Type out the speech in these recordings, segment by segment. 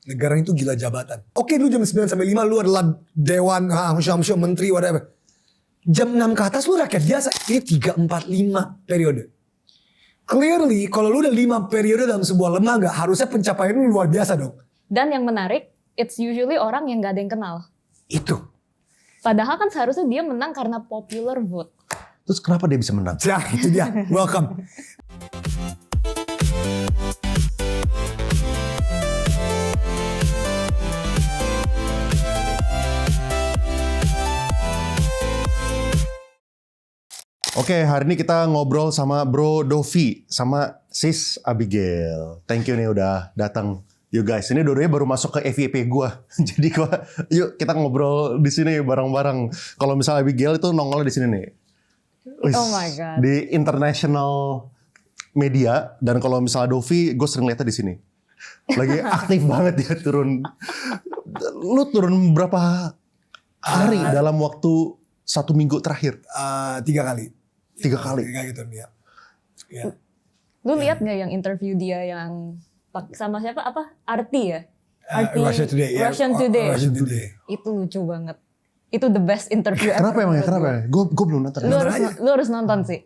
Negara itu gila jabatan. Oke dulu jam 9 sampai 5 lu adalah dewan, menteri, whatever. Jam 6 ke atas lu rakyat biasa. Ini 3, 4, 5 periode. Clearly kalau lu udah 5 periode dalam sebuah lembaga, harusnya pencapaian lu luar biasa dong. Dan yang menarik, it's usually orang yang gak ada yang kenal. Itu. Padahal kan seharusnya dia menang karena popular vote. Terus kenapa dia bisa menang? Ya itu dia. Welcome. Oke, hari ini kita ngobrol sama Bro Dovi sama Sis Abigail. Thank you nih udah datang. You guys, ini dua-duanya baru masuk ke FYP gua. Jadi yuk kita ngobrol di sini bareng-bareng. Kalau misalnya Abigail itu nongol di sini nih. Oh my God. Di international media, dan kalau misalnya Dovi, gue sering lihatnya di sini. Lagi aktif banget dia turun. Lu turun berapa hari dalam waktu 1 minggu terakhir? 3 kali. 3 kali. 3 gitu ya. Ya. Lu lihat nggak yang interview dia yang sama siapa? Apa? Arti ya? Arti Russia Today. Ya. Russian Today. Russian Today. Itu lucu banget. Itu the best interview ever. Kenapa emang ya? Kenapa ya? Gue belum nonton. Lu harus nonton sih.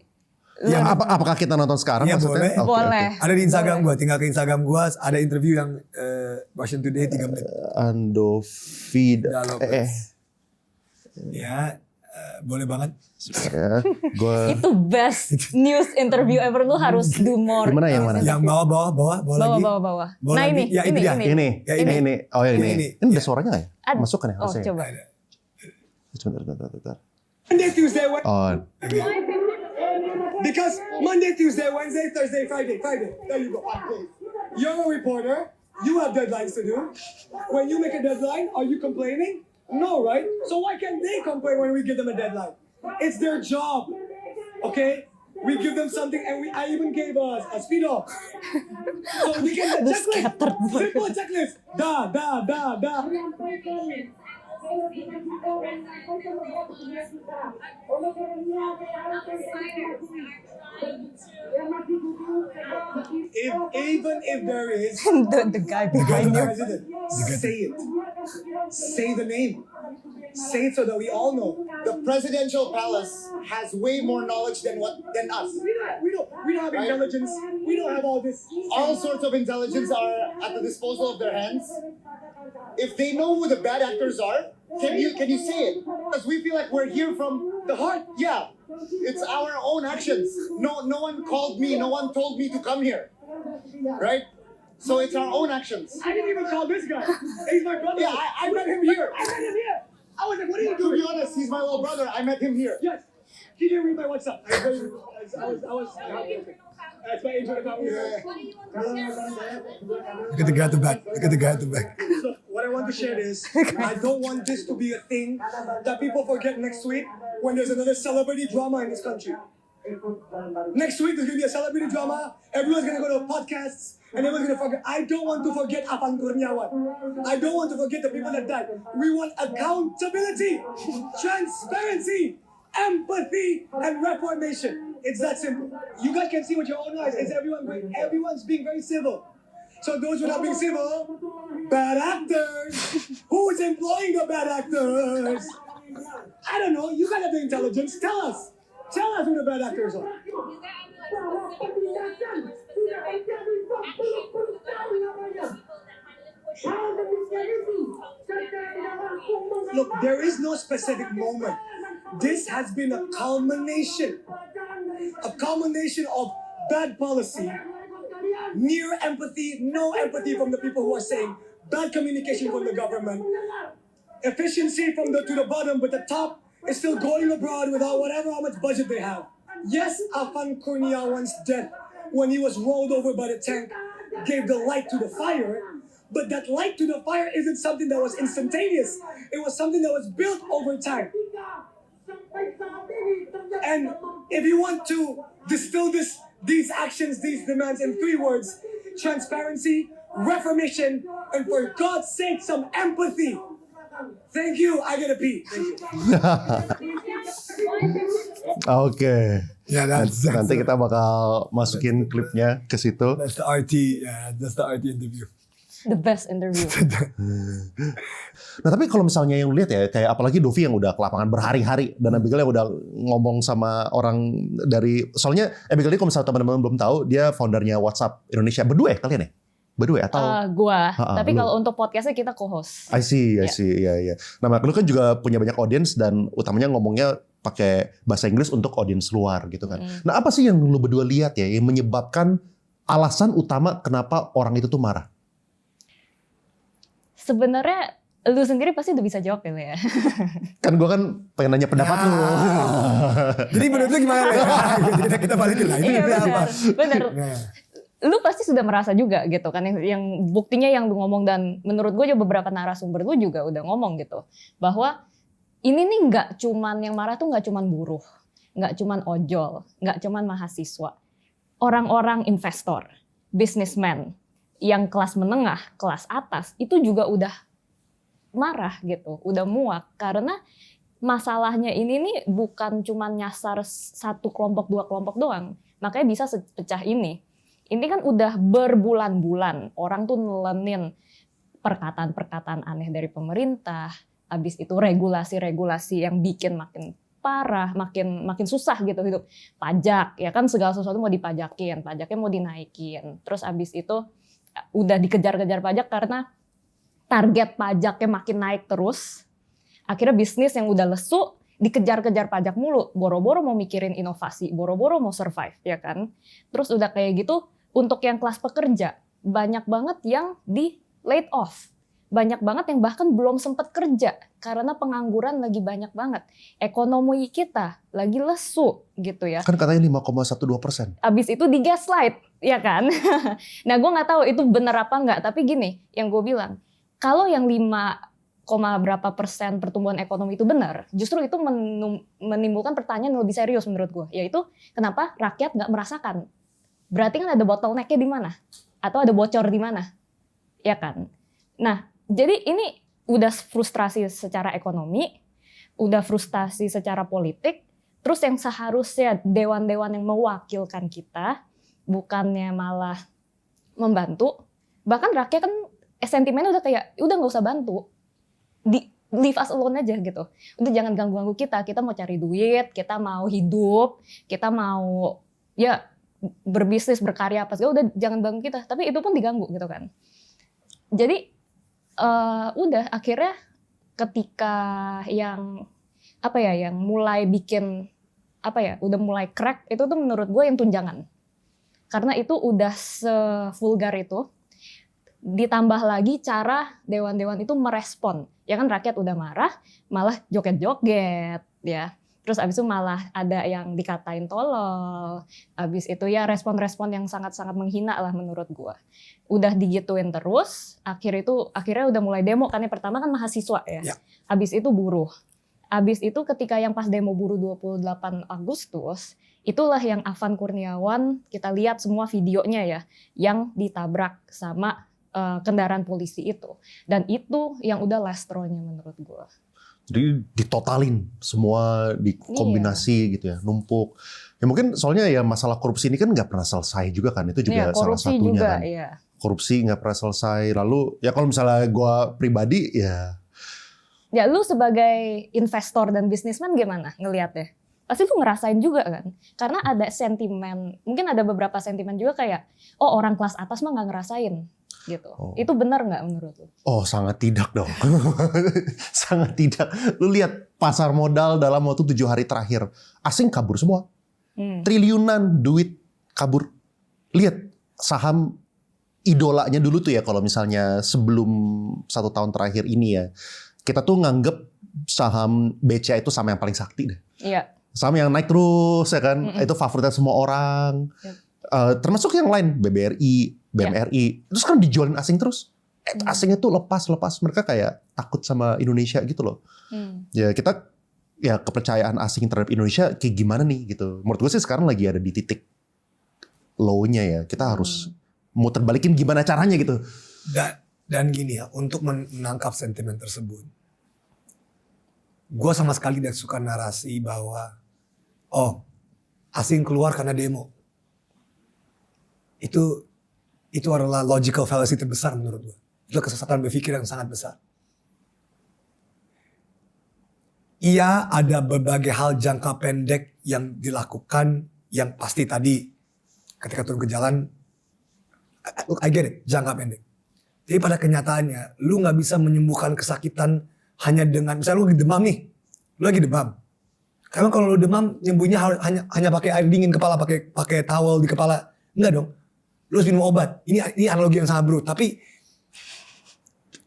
Ya, apakah kita nonton sekarang Ya, maksudnya? boleh. Boleh. Ada di Instagram gue, tinggal ke Instagram gue, ada interview yang Russian Today 3 menit. Andovid. Ya, boleh banget. Ya, Itu best news interview ever. Lu harus do more. Gimana yang mana? Yang bawah lagi. Bawah. Bawah Nah lagi. ini, Ya, itu dia. Ini. Ya, ini. Oh ya Ini. ini. Ini ada suaranya nggak ya? Ada. Masuk kan ya? Oh Harusnya. coba. Sebentar. Monday, Tuesday, Oh, because Monday, Tuesday, Wednesday, Thursday, Friday. There you go. 5 days. You're a reporter. You have deadlines to do. When you make a deadline, are you complaining? No, right? So why can't they complain when we give them a deadline? It's their job. Okay? We give them something, and I even gave a speed off. So we get the checklist. Simple checklist. Da. Even if there is the guy behind you. president, say it. Say the name. Say it so that we all know. The presidential palace has way more knowledge than us. We don't have Right. intelligence. We don't have all this. All sorts of intelligence are at the disposal of their hands. If they know who the bad actors are, can you say it? Because we feel like we're here from the heart. Yeah, it's our own actions. No one called me. No one told me to come here. Right? So it's our own actions. I didn't even call this guy. He's my brother. Yeah, I met him here. I was like, what are you To be doing? honest, he's my little brother. I met him here. Yes. He didn't read my WhatsApp. That's my intro to conversation. Look at the guy at the back. Look, what I want to share is, I don't want this to be a thing that people forget next week when there's another celebrity drama in this country. Next week there's gonna be a celebrity drama. Everyone's gonna go to podcasts and everyone's gonna forget. I don't want to forget Afan Kurniawan. I don't want to forget the people that died. We want accountability, transparency, empathy, and reformation. It's that simple. You guys can see with your own eyes. Is everyone great? Everyone's being very civil. So those who are not being civil, bad actors. Who's employing the bad actors? I don't know. You guys have the intelligence. Tell us. Tell us who the bad actors are. Look, there is no specific moment. This has been a culmination of bad policy, near empathy, no empathy from the people who are saying, bad communication from the government, efficiency from to the bottom, but the top is still going abroad without how much budget they have. Yes, Afan Kurniawan's death, when he was rolled over by the tank, gave the light to the fire, but that light to the fire isn't something that was instantaneous. It was something that was built over time. And if you want to distill these actions, these demands in 3 words, transparency, reformation, and for God's sake, some empathy. Thank you, I gotta pee. Thank you. Oke. Yeah, that's Nanti kita bakal masukin klipnya ke situ. That's the RT. Yeah, that's the RT interview. The best interview. Nah tapi kalau misalnya yang lu lihat ya, kayak apalagi Dovi yang udah ke lapangan berhari-hari dan Abigail yang udah ngomong sama orang dari, soalnya Abigail ini kalau misalnya teman-teman belum tahu, dia foundernya WhatsApp Indonesia. Berdua ya kalian ya? Berdua atau? Gua. Tapi lu. kalau untuk podcastnya kita co-host. I see, Ya. iya. Nah, lu kan juga punya banyak audience dan utamanya ngomongnya pakai bahasa Inggris untuk audience luar gitu kan. Nah, apa sih yang lu berdua lihat ya yang menyebabkan alasan utama kenapa orang itu tuh marah? Sebenarnya lu sendiri pasti udah bisa jawab ya. Kan gue kan pengen nanya pendapat lu. Jadi menurut lu gimana? Kita balikin lah. Ini Iya apa? benar. Nah. Lu pasti sudah merasa juga gitu kan yang buktinya yang lu ngomong, dan menurut gue juga beberapa narasumber gue juga udah ngomong gitu bahwa ini nih nggak cuman yang marah tuh nggak cuman buruh, nggak cuman ojol, nggak cuman mahasiswa, orang-orang investor, businessman yang kelas menengah, kelas atas itu juga udah marah gitu, udah muak karena masalahnya ini nih bukan cuman nyasar satu kelompok dua kelompok doang, makanya bisa sepecah ini. Ini kan udah berbulan-bulan orang tuh nelenin perkataan-perkataan aneh dari pemerintah, habis itu regulasi-regulasi yang bikin makin parah, makin susah gitu hidup. Pajak, ya kan segala sesuatu mau dipajakin, pajaknya mau dinaikin. Terus habis itu udah dikejar-kejar pajak karena target pajaknya makin naik terus. Akhirnya bisnis yang udah lesu dikejar-kejar pajak mulu, boro-boro mau mikirin inovasi, boro-boro mau survive, ya kan? Terus udah kayak gitu, untuk yang kelas pekerja, banyak banget yang di laid off. Banyak banget yang bahkan belum sempat kerja karena pengangguran lagi banyak banget. Ekonomi kita lagi lesu gitu ya. Kan katanya 5,12%. Abis itu di gaslight, ya kan? Nah gue nggak tahu itu bener apa nggak, tapi gini, yang gue bilang, kalau yang 5, berapa persen pertumbuhan ekonomi itu benar, justru itu menimbulkan pertanyaan yang lebih serius menurut gue, yaitu kenapa rakyat nggak merasakan? Berarti kan ada bottleneck-nya di mana? Atau ada bocor di mana? Ya kan? Nah, jadi ini udah frustrasi secara ekonomi, udah frustasi secara politik, terus yang seharusnya dewan-dewan yang mewakilkan kita, bukannya malah membantu, bahkan rakyat kan sentimennya udah kayak, udah nggak usah bantu, leave us alone aja gitu. Udah jangan ganggu-ganggu kita mau cari duit, kita mau hidup, kita mau ya berbisnis, berkarya apa segala, udah jangan ganggu kita. Tapi itu pun diganggu gitu kan. Jadi udah akhirnya ketika yang yang mulai bikin udah mulai crack itu tuh menurut gue yang tunjangan. Karena itu udah sevulgar itu. Ditambah lagi cara dewan-dewan itu merespon. Ya kan rakyat udah marah, malah joget-joget ya. Terus abis itu malah ada yang dikatain tolol. Abis itu ya respon-respon yang sangat-sangat menghina lah menurut gua. Udah digituin terus, akhirnya udah mulai demo kan, yang pertama kan mahasiswa ya. Abis itu buruh. Abis itu ketika yang pas demo buruh 28 Agustus, itulah yang Afan Kurniawan, kita lihat semua videonya ya, yang ditabrak sama kendaraan polisi itu. Dan itu yang udah last straw-nya menurut gua. Jadi ditotalin semua, dikombinasi gitu ya, numpuk. Ya mungkin soalnya ya masalah korupsi ini kan nggak pernah selesai juga kan, itu juga salah satunya juga, kan. Iya. Korupsi nggak pernah selesai. Lalu ya kalau misalnya gue pribadi ya. Ya lu sebagai investor dan bisnismen gimana ngelihatnya? Pasti lu ngerasain juga kan? Karena ada sentimen, mungkin ada beberapa sentimen juga kayak, oh orang kelas atas mah nggak ngerasain. Gitu. Oh. Itu benar nggak menurut lu? Oh sangat tidak dong. Sangat tidak. Lu lihat pasar modal dalam waktu 7 hari terakhir. Asing kabur semua. Triliunan duit kabur. Lihat saham idolanya dulu tuh ya, kalau misalnya sebelum 1 tahun terakhir ini ya. Kita tuh nganggep saham BCA itu saham yang paling sakti deh. Iya. Saham yang naik terus ya kan. Itu favoritnya semua orang. Termasuk yang lain, BBRI, BMRI, terus kan dijualin asing terus. Asingnya tuh lepas, mereka kayak takut sama Indonesia gitu loh. Ya kita, ya kepercayaan asing terhadap Indonesia kayak gimana nih gitu. Menurut gue sih sekarang lagi ada di titik low-nya ya. Kita harus muter balikin gimana caranya gitu. Dan gini ya, untuk menangkap sentimen tersebut, gue sama sekali tidak suka narasi bahwa asing keluar karena demo. Itu adalah logical fallacy terbesar menurut gue. Itu kesesatan berpikir yang sangat besar. Iya, ada berbagai hal jangka pendek yang dilakukan yang pasti tadi ketika turun ke jalan, I get it, jangka pendek. Tapi pada kenyataannya, lu nggak bisa menyembuhkan kesakitan hanya dengan, misalnya lu lagi demam nih, lu lagi demam. Karena kalau lu demam, nyembuhnya hanya pakai air dingin kepala, pakai towel di kepala, enggak dong. Lu harus minum obat. Ini analogi yang sangat buruk. Tapi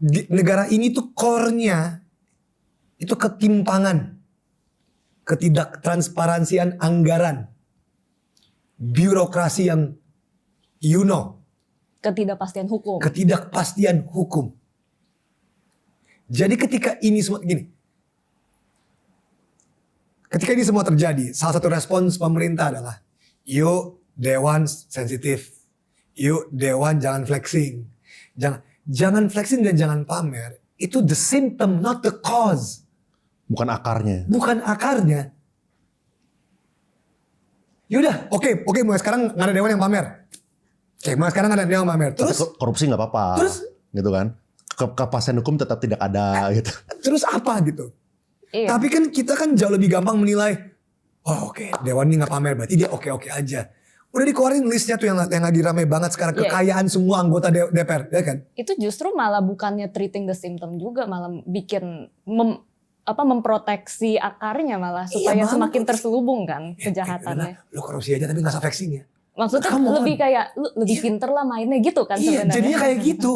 di negara ini tuh core-nya itu ketimpangan, ketidaktransparansian anggaran, birokrasi yang Ketidakpastian hukum. ketidakpastian hukum. Jadi ketika ini semua gini, ketika ini semua terjadi, salah satu respons pemerintah adalah, yuk Dewan sensitif, yuk Dewan jangan flexing, jangan flexing dan jangan pamer. Itu the symptom, not the cause. Bukan akarnya. Bukan akarnya. Yaudah, oke, mulai sekarang nggak ada Dewan yang pamer. Oke, mulai sekarang nggak ada Dewan yang pamer. Tapi Terus, korupsi nggak apa-apa. Terus? Gitu kan. Kepastian hukum tetap tidak ada gitu. terus apa gitu? Iya. Tapi kan kita kan jauh lebih gampang menilai, oh oke, Dewan ini nggak pamer, berarti dia oke-oke aja. Udah dikeluarin listnya tuh yang lagi rame banget sekarang, Iya. kekayaan semua anggota DPR, ya kan? Itu justru malah bukannya treating the symptom juga, malah bikin memproteksi akarnya malah supaya Iya, semakin mampus. terselubung kan kejahatannya. Lu korupsi aja tapi nggak usah flexing ya. Maksudnya Come on. lebih kayak lu lebih pinter lah mainnya gitu kan Iya, sebenarnya. jadinya kayak gitu.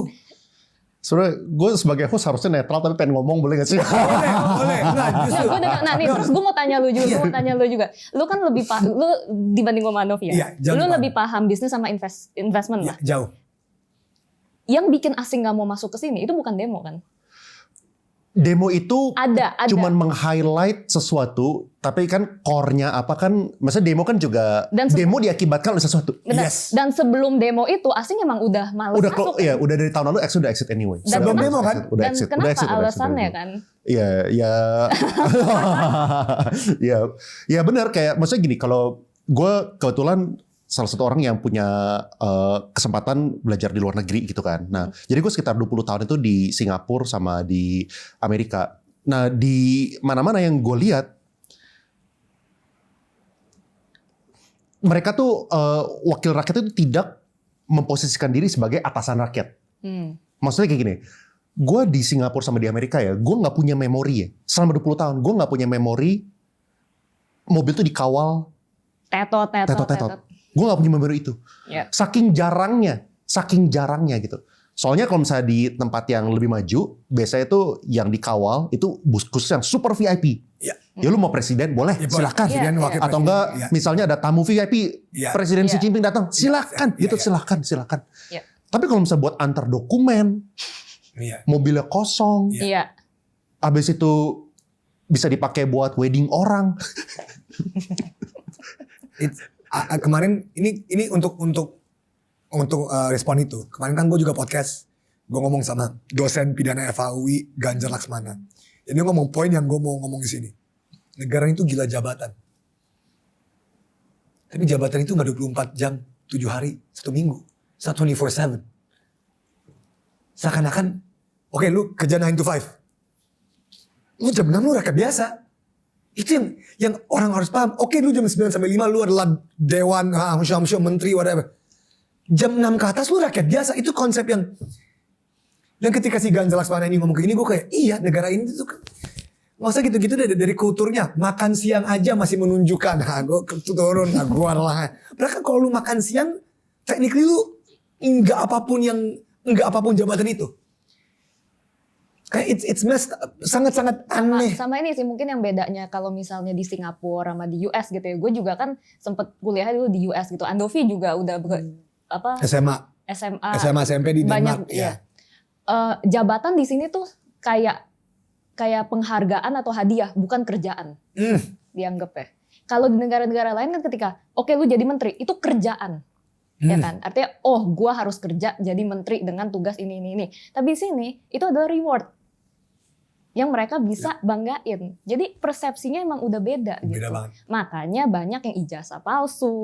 Sebenarnya gue sebagai host harusnya netral tapi pengen ngomong boleh gak sih? boleh, enggak justru. Nah nih terus gue mau tanya lu juga. Lu kan lebih lu dibanding gue sama Novi ya. Iya, jauh Lu lebih lebih paham bisnis sama investment Ya, lah. jauh. Yang bikin asing gak mau masuk ke sini itu bukan demo kan? Demo itu Ada. cuman meng-highlight sesuatu, tapi kan core-nya apa kan, maksudnya demo kan juga, Dan demo diakibatkan oleh sesuatu. Benar. Yes. Dan sebelum demo itu asing emang udah males Udah masuk. ya, udah dari tahun lalu udah exit anyway. Dan Sebelum kenapa- demo kan? Udah Dan exit, kenapa udah exit alasannya anyway. kan? Iya, ya benar kayak maksudnya gini, kalau gue kebetulan salah satu orang yang punya kesempatan belajar di luar negeri gitu kan. Nah, jadi gue sekitar 20 tahun itu di Singapura sama di Amerika. Nah, di mana-mana yang gue lihat, mereka tuh wakil rakyat itu tidak memposisikan diri sebagai atasan rakyat. Maksudnya kayak gini, gue di Singapura sama di Amerika ya, gue nggak punya memori ya. Selama 20 tahun, gue nggak punya memori mobil tuh dikawal Tetot. Gue nggak punya memori itu. Ya. Saking jarangnya gitu. Soalnya kalau misalnya di tempat yang lebih maju, biasanya tuh yang dikawal itu bus khusus yang super VIP. Ya. Ya lu mau presiden boleh, Ya, silakan. presiden, Iya, wakil Atau presiden. enggak, Ya. misalnya ada tamu VIP, Iya. Presiden Xi Iya. Jinping datang, silakan, Iya, gitu iya. silakan. Iya. Tapi kalau misalnya buat antar dokumen, Iya. mobilnya kosong, Iya. habis itu bisa dipakai buat wedding orang. Kemarin ini untuk respon itu. Kemarin kan gue juga podcast. Gue ngomong sama dosen pidana FHUI Ganjar Laksmana. Jadi ngomong poin yang gue mau ngomong di sini. Negara itu gila jabatan. Tapi jabatan itu nggak 24 jam, 7 hari, 1 minggu. It's not 24/7. Seakan-akan, oke lu kerja 9 to 5. Lu jam 6 lu rakyat biasa. Itu yang orang harus paham. Oke lu jam 9 sampai 5 lu adalah dewan, menteri, whatever. Jam 6 ke atas lu rakyat biasa. Itu konsep yang ketika si Ganjar Laksmana ini ngomong kayak gini, gue kayak iya negara ini tuh nggak usah gitu-gitu dari kulturnya. Makan siang aja masih menunjukkan. Gue turun, gue adalah. Padahal kalau lu makan siang, technically lu enggak apapun jabatan itu. Kayak it's messed up. Sangat-sangat aneh. Sama ini sih mungkin yang bedanya kalau misalnya di Singapura sama di US gitu ya. Gue juga kan sempet kuliah dulu di US gitu. Andovi juga udah SMA, SMP di banyak Denmark. Ya. jabatan di sini tuh kayak penghargaan atau hadiah, bukan kerjaan. Dianggap ya. Kalau di negara-negara lain kan ketika oke lu jadi menteri, itu kerjaan. Ya kan? Artinya gua harus kerja jadi menteri dengan tugas ini. Tapi di sini itu adalah reward. yang mereka bisa banggain. Jadi persepsinya emang udah beda gitu. Beda banget. Makanya banyak yang ijazah palsu.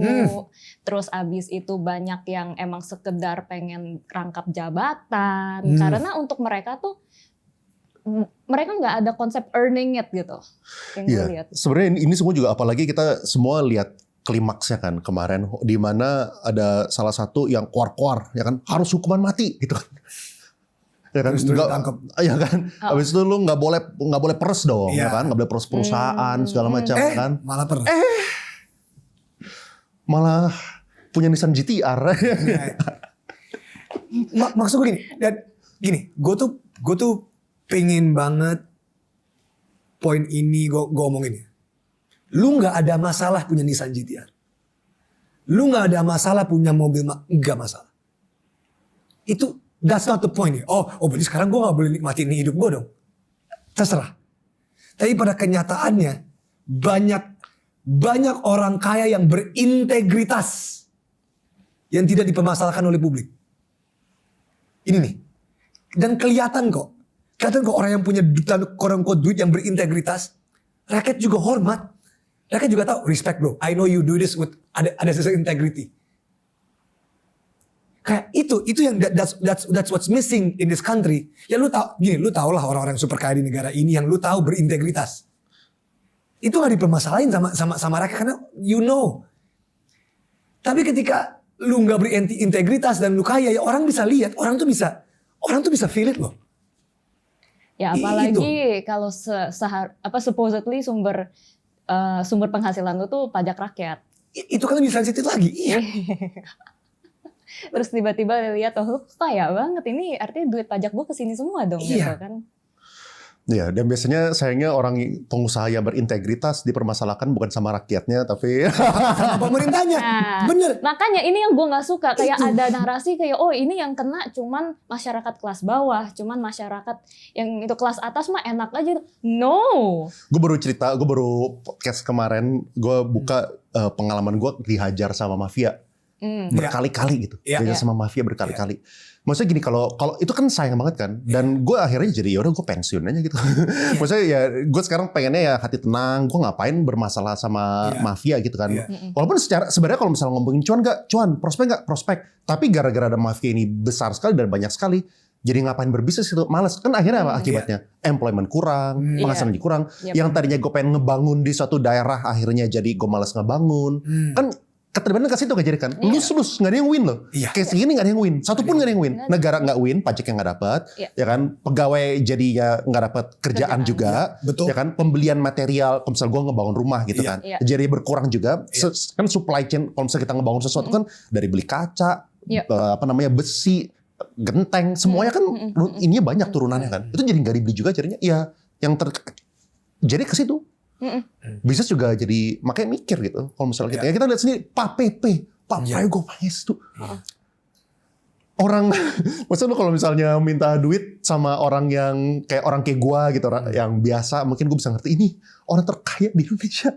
Terus abis itu banyak yang emang sekedar pengen rangkap jabatan. Karena untuk mereka tuh mereka nggak ada konsep earning it gitu. Yang gue lihat. Sebenarnya ini semua juga apalagi kita semua lihat klimaksnya kan kemarin di mana ada salah satu yang keluar ya kan harus hukuman mati gitu kan. Ya kan, Terus ditangkap. Ya kan. Habis itu lu nggak boleh peres dong, Iya. ya kan? Nggak boleh peres perusahaan segala macam, ya kan? Malah pernah. Malah punya Nissan GTR. Maksud gue gini, dan gini, gue tuh pengen banget poin ini gue omongin ya. Lu nggak ada masalah punya Nissan GTR. Lu nggak ada masalah punya mobil, nggak masalah. Itu that's not the point. Oh berarti sekarang gue gak boleh nikmatin hidup gue dong. Terserah. Tapi pada kenyataannya banyak orang kaya yang berintegritas yang tidak dipermasalahkan oleh publik. Ini nih. Dan kelihatan kok orang yang punya duit yang berintegritas, rakyat juga hormat. Rakyat juga tahu respect bro. I know you do this with ada sesuatu integrity. Kayak itu yang that's what's missing in this country. Ya lu tahu lah orang-orang super kaya di negara ini yang lu tahu berintegritas. Itu gak dipermasalahin sama rakyat karena you know. Tapi ketika lu nggak berintegritas dan lu kaya, ya orang bisa lihat, orang tuh bisa feel it loh. Ya apalagi kalau supposedly sumber penghasilan lu tuh pajak rakyat. Itu kan lebih sensitif lagi. Iya. Terus tiba-tiba lihat oh lu kaya banget, ini artinya duit pajak gue kesini semua dong gitu kan. Iya, dan biasanya sayangnya orang pengusaha yang berintegritas dipermasalahkan bukan sama rakyatnya tapi sama pemerintahnya. Nah, Bener. Makanya ini yang gue gak suka, kayak Itu. ada narasi kayak oh ini yang kena cuman masyarakat kelas bawah, cuman masyarakat yang itu kelas atas mah enak aja. No. gue baru podcast kemarin gue buka pengalaman gue dihajar sama mafia. Berkali-kali gitu. Iya. Dihajar sama mafia berkali-kali. Maksudnya gini, kalau itu kan sayang banget kan. Dan gue akhirnya jadi yaudah gue pensiun aja gitu. Maksudnya ya gue sekarang pengennya ya hati tenang. Gue ngapain bermasalah sama mafia gitu kan. Walaupun sebenarnya kalau misalnya ngomongin cuan, prospek. Tapi gara-gara ada mafia ini besar sekali dan banyak sekali. Jadi ngapain berbisnis itu males. Kan akhirnya apa akibatnya? Employment kurang, penghasilan jadi kurang. Yang tadinya gue pengen ngebangun di suatu daerah akhirnya jadi gue males ngebangun. Kan keterlibatan ke situ gak jadi kan? Lulus gak ada yang win loh. Kayak segini gak ada yang win. Satu pun gak ada yang win. Negara gak win, pajaknya gak dapat. Ya kan? Pegawai jadi ya gak dapat kerjaan juga. Betul. Ya kan? Pembelian material, kalau misalnya gue ngebangun rumah gitu kan. Jadi berkurang juga. Kan supply chain, kalau misalnya kita ngebangun sesuatu kan dari beli kaca, besi, genteng, semuanya kan ininya banyak turunannya kan. Itu jadi gak dibeli juga jadinya. Ya yang jadi ke situ. Bisnis juga jadi makanya mikir gitu. Kalau misalnya kita, ya kita lihat sendiri Pak Prayogo Pangestu. Orang, maksudnya lu kalau misalnya minta duit sama orang yang kayak gua gitu, yang biasa, mungkin gue bisa ngerti ini orang terkaya di Indonesia.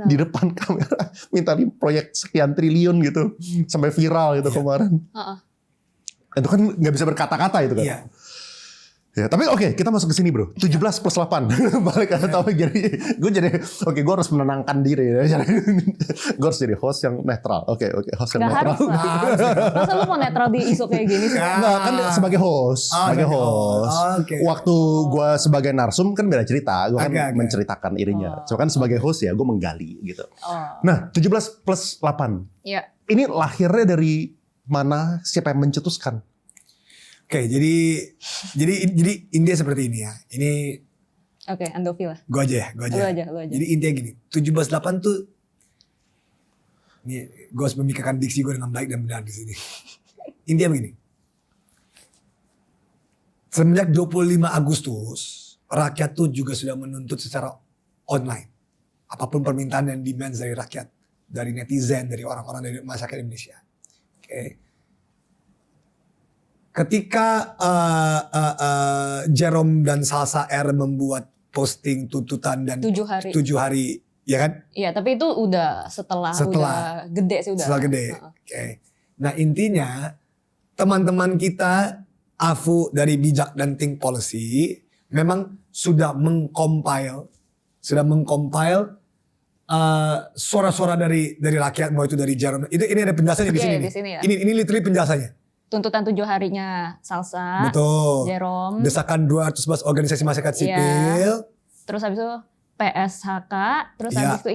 Di depan kamera minta proyek sekian triliun gitu, sampai viral gitu kemarin. Itu kan nggak bisa berkata-kata itu kan. Ya, tapi oke, kita masuk ke sini bro. 17 plus 8. Balik ke topik gue harus menenangkan diri ya. Gue harus jadi host yang netral. Oke, host yang Gak netral. harus lah. Masa lu mau netral di isu kayak gini sih? Enggak, kan sebagai host. Waktu gue sebagai narsum kan beda cerita. Gue kan menceritakan irinya. So kan sebagai host ya gue menggali gitu. Nah, 17 plus 8. Iya. Ini lahirnya dari mana? Siapa yang mencetuskan? Oke, jadi intinya seperti ini ya. Ini Oke, Andovi lah. gue aja. Lu aja. Jadi intinya gini, 17-8 tuh ini gue harus memikirkan diksi gue dengan baik dan benar di sini. Intinya begini. Semenjak 25 Agustus, rakyat tuh juga sudah menuntut secara online. Apapun permintaan dan demand dari rakyat, dari netizen, dari orang-orang dari masyarakat Indonesia. Oke. Ketika Jerome dan Salsa R membuat posting tuntutan dan 7 hari. 7 hari, ya kan? Iya, tapi itu udah setelah udah gede sih udah. Setelah gede. Oke. Nah intinya teman-teman kita AFU dari Bijak dan Think Policy memang sudah mengcompile suara-suara dari rakyat, mau itu dari Jerome. Ini ada penjelasannya di Iya, sini di nih. sini ya. Ini literally penjelasannya. Tuntutan 7 harinya Salsa, Betul. Jerome, Desakan 211 organisasi masyarakat sipil. terus habis itu PSHK, terus Iya. habis itu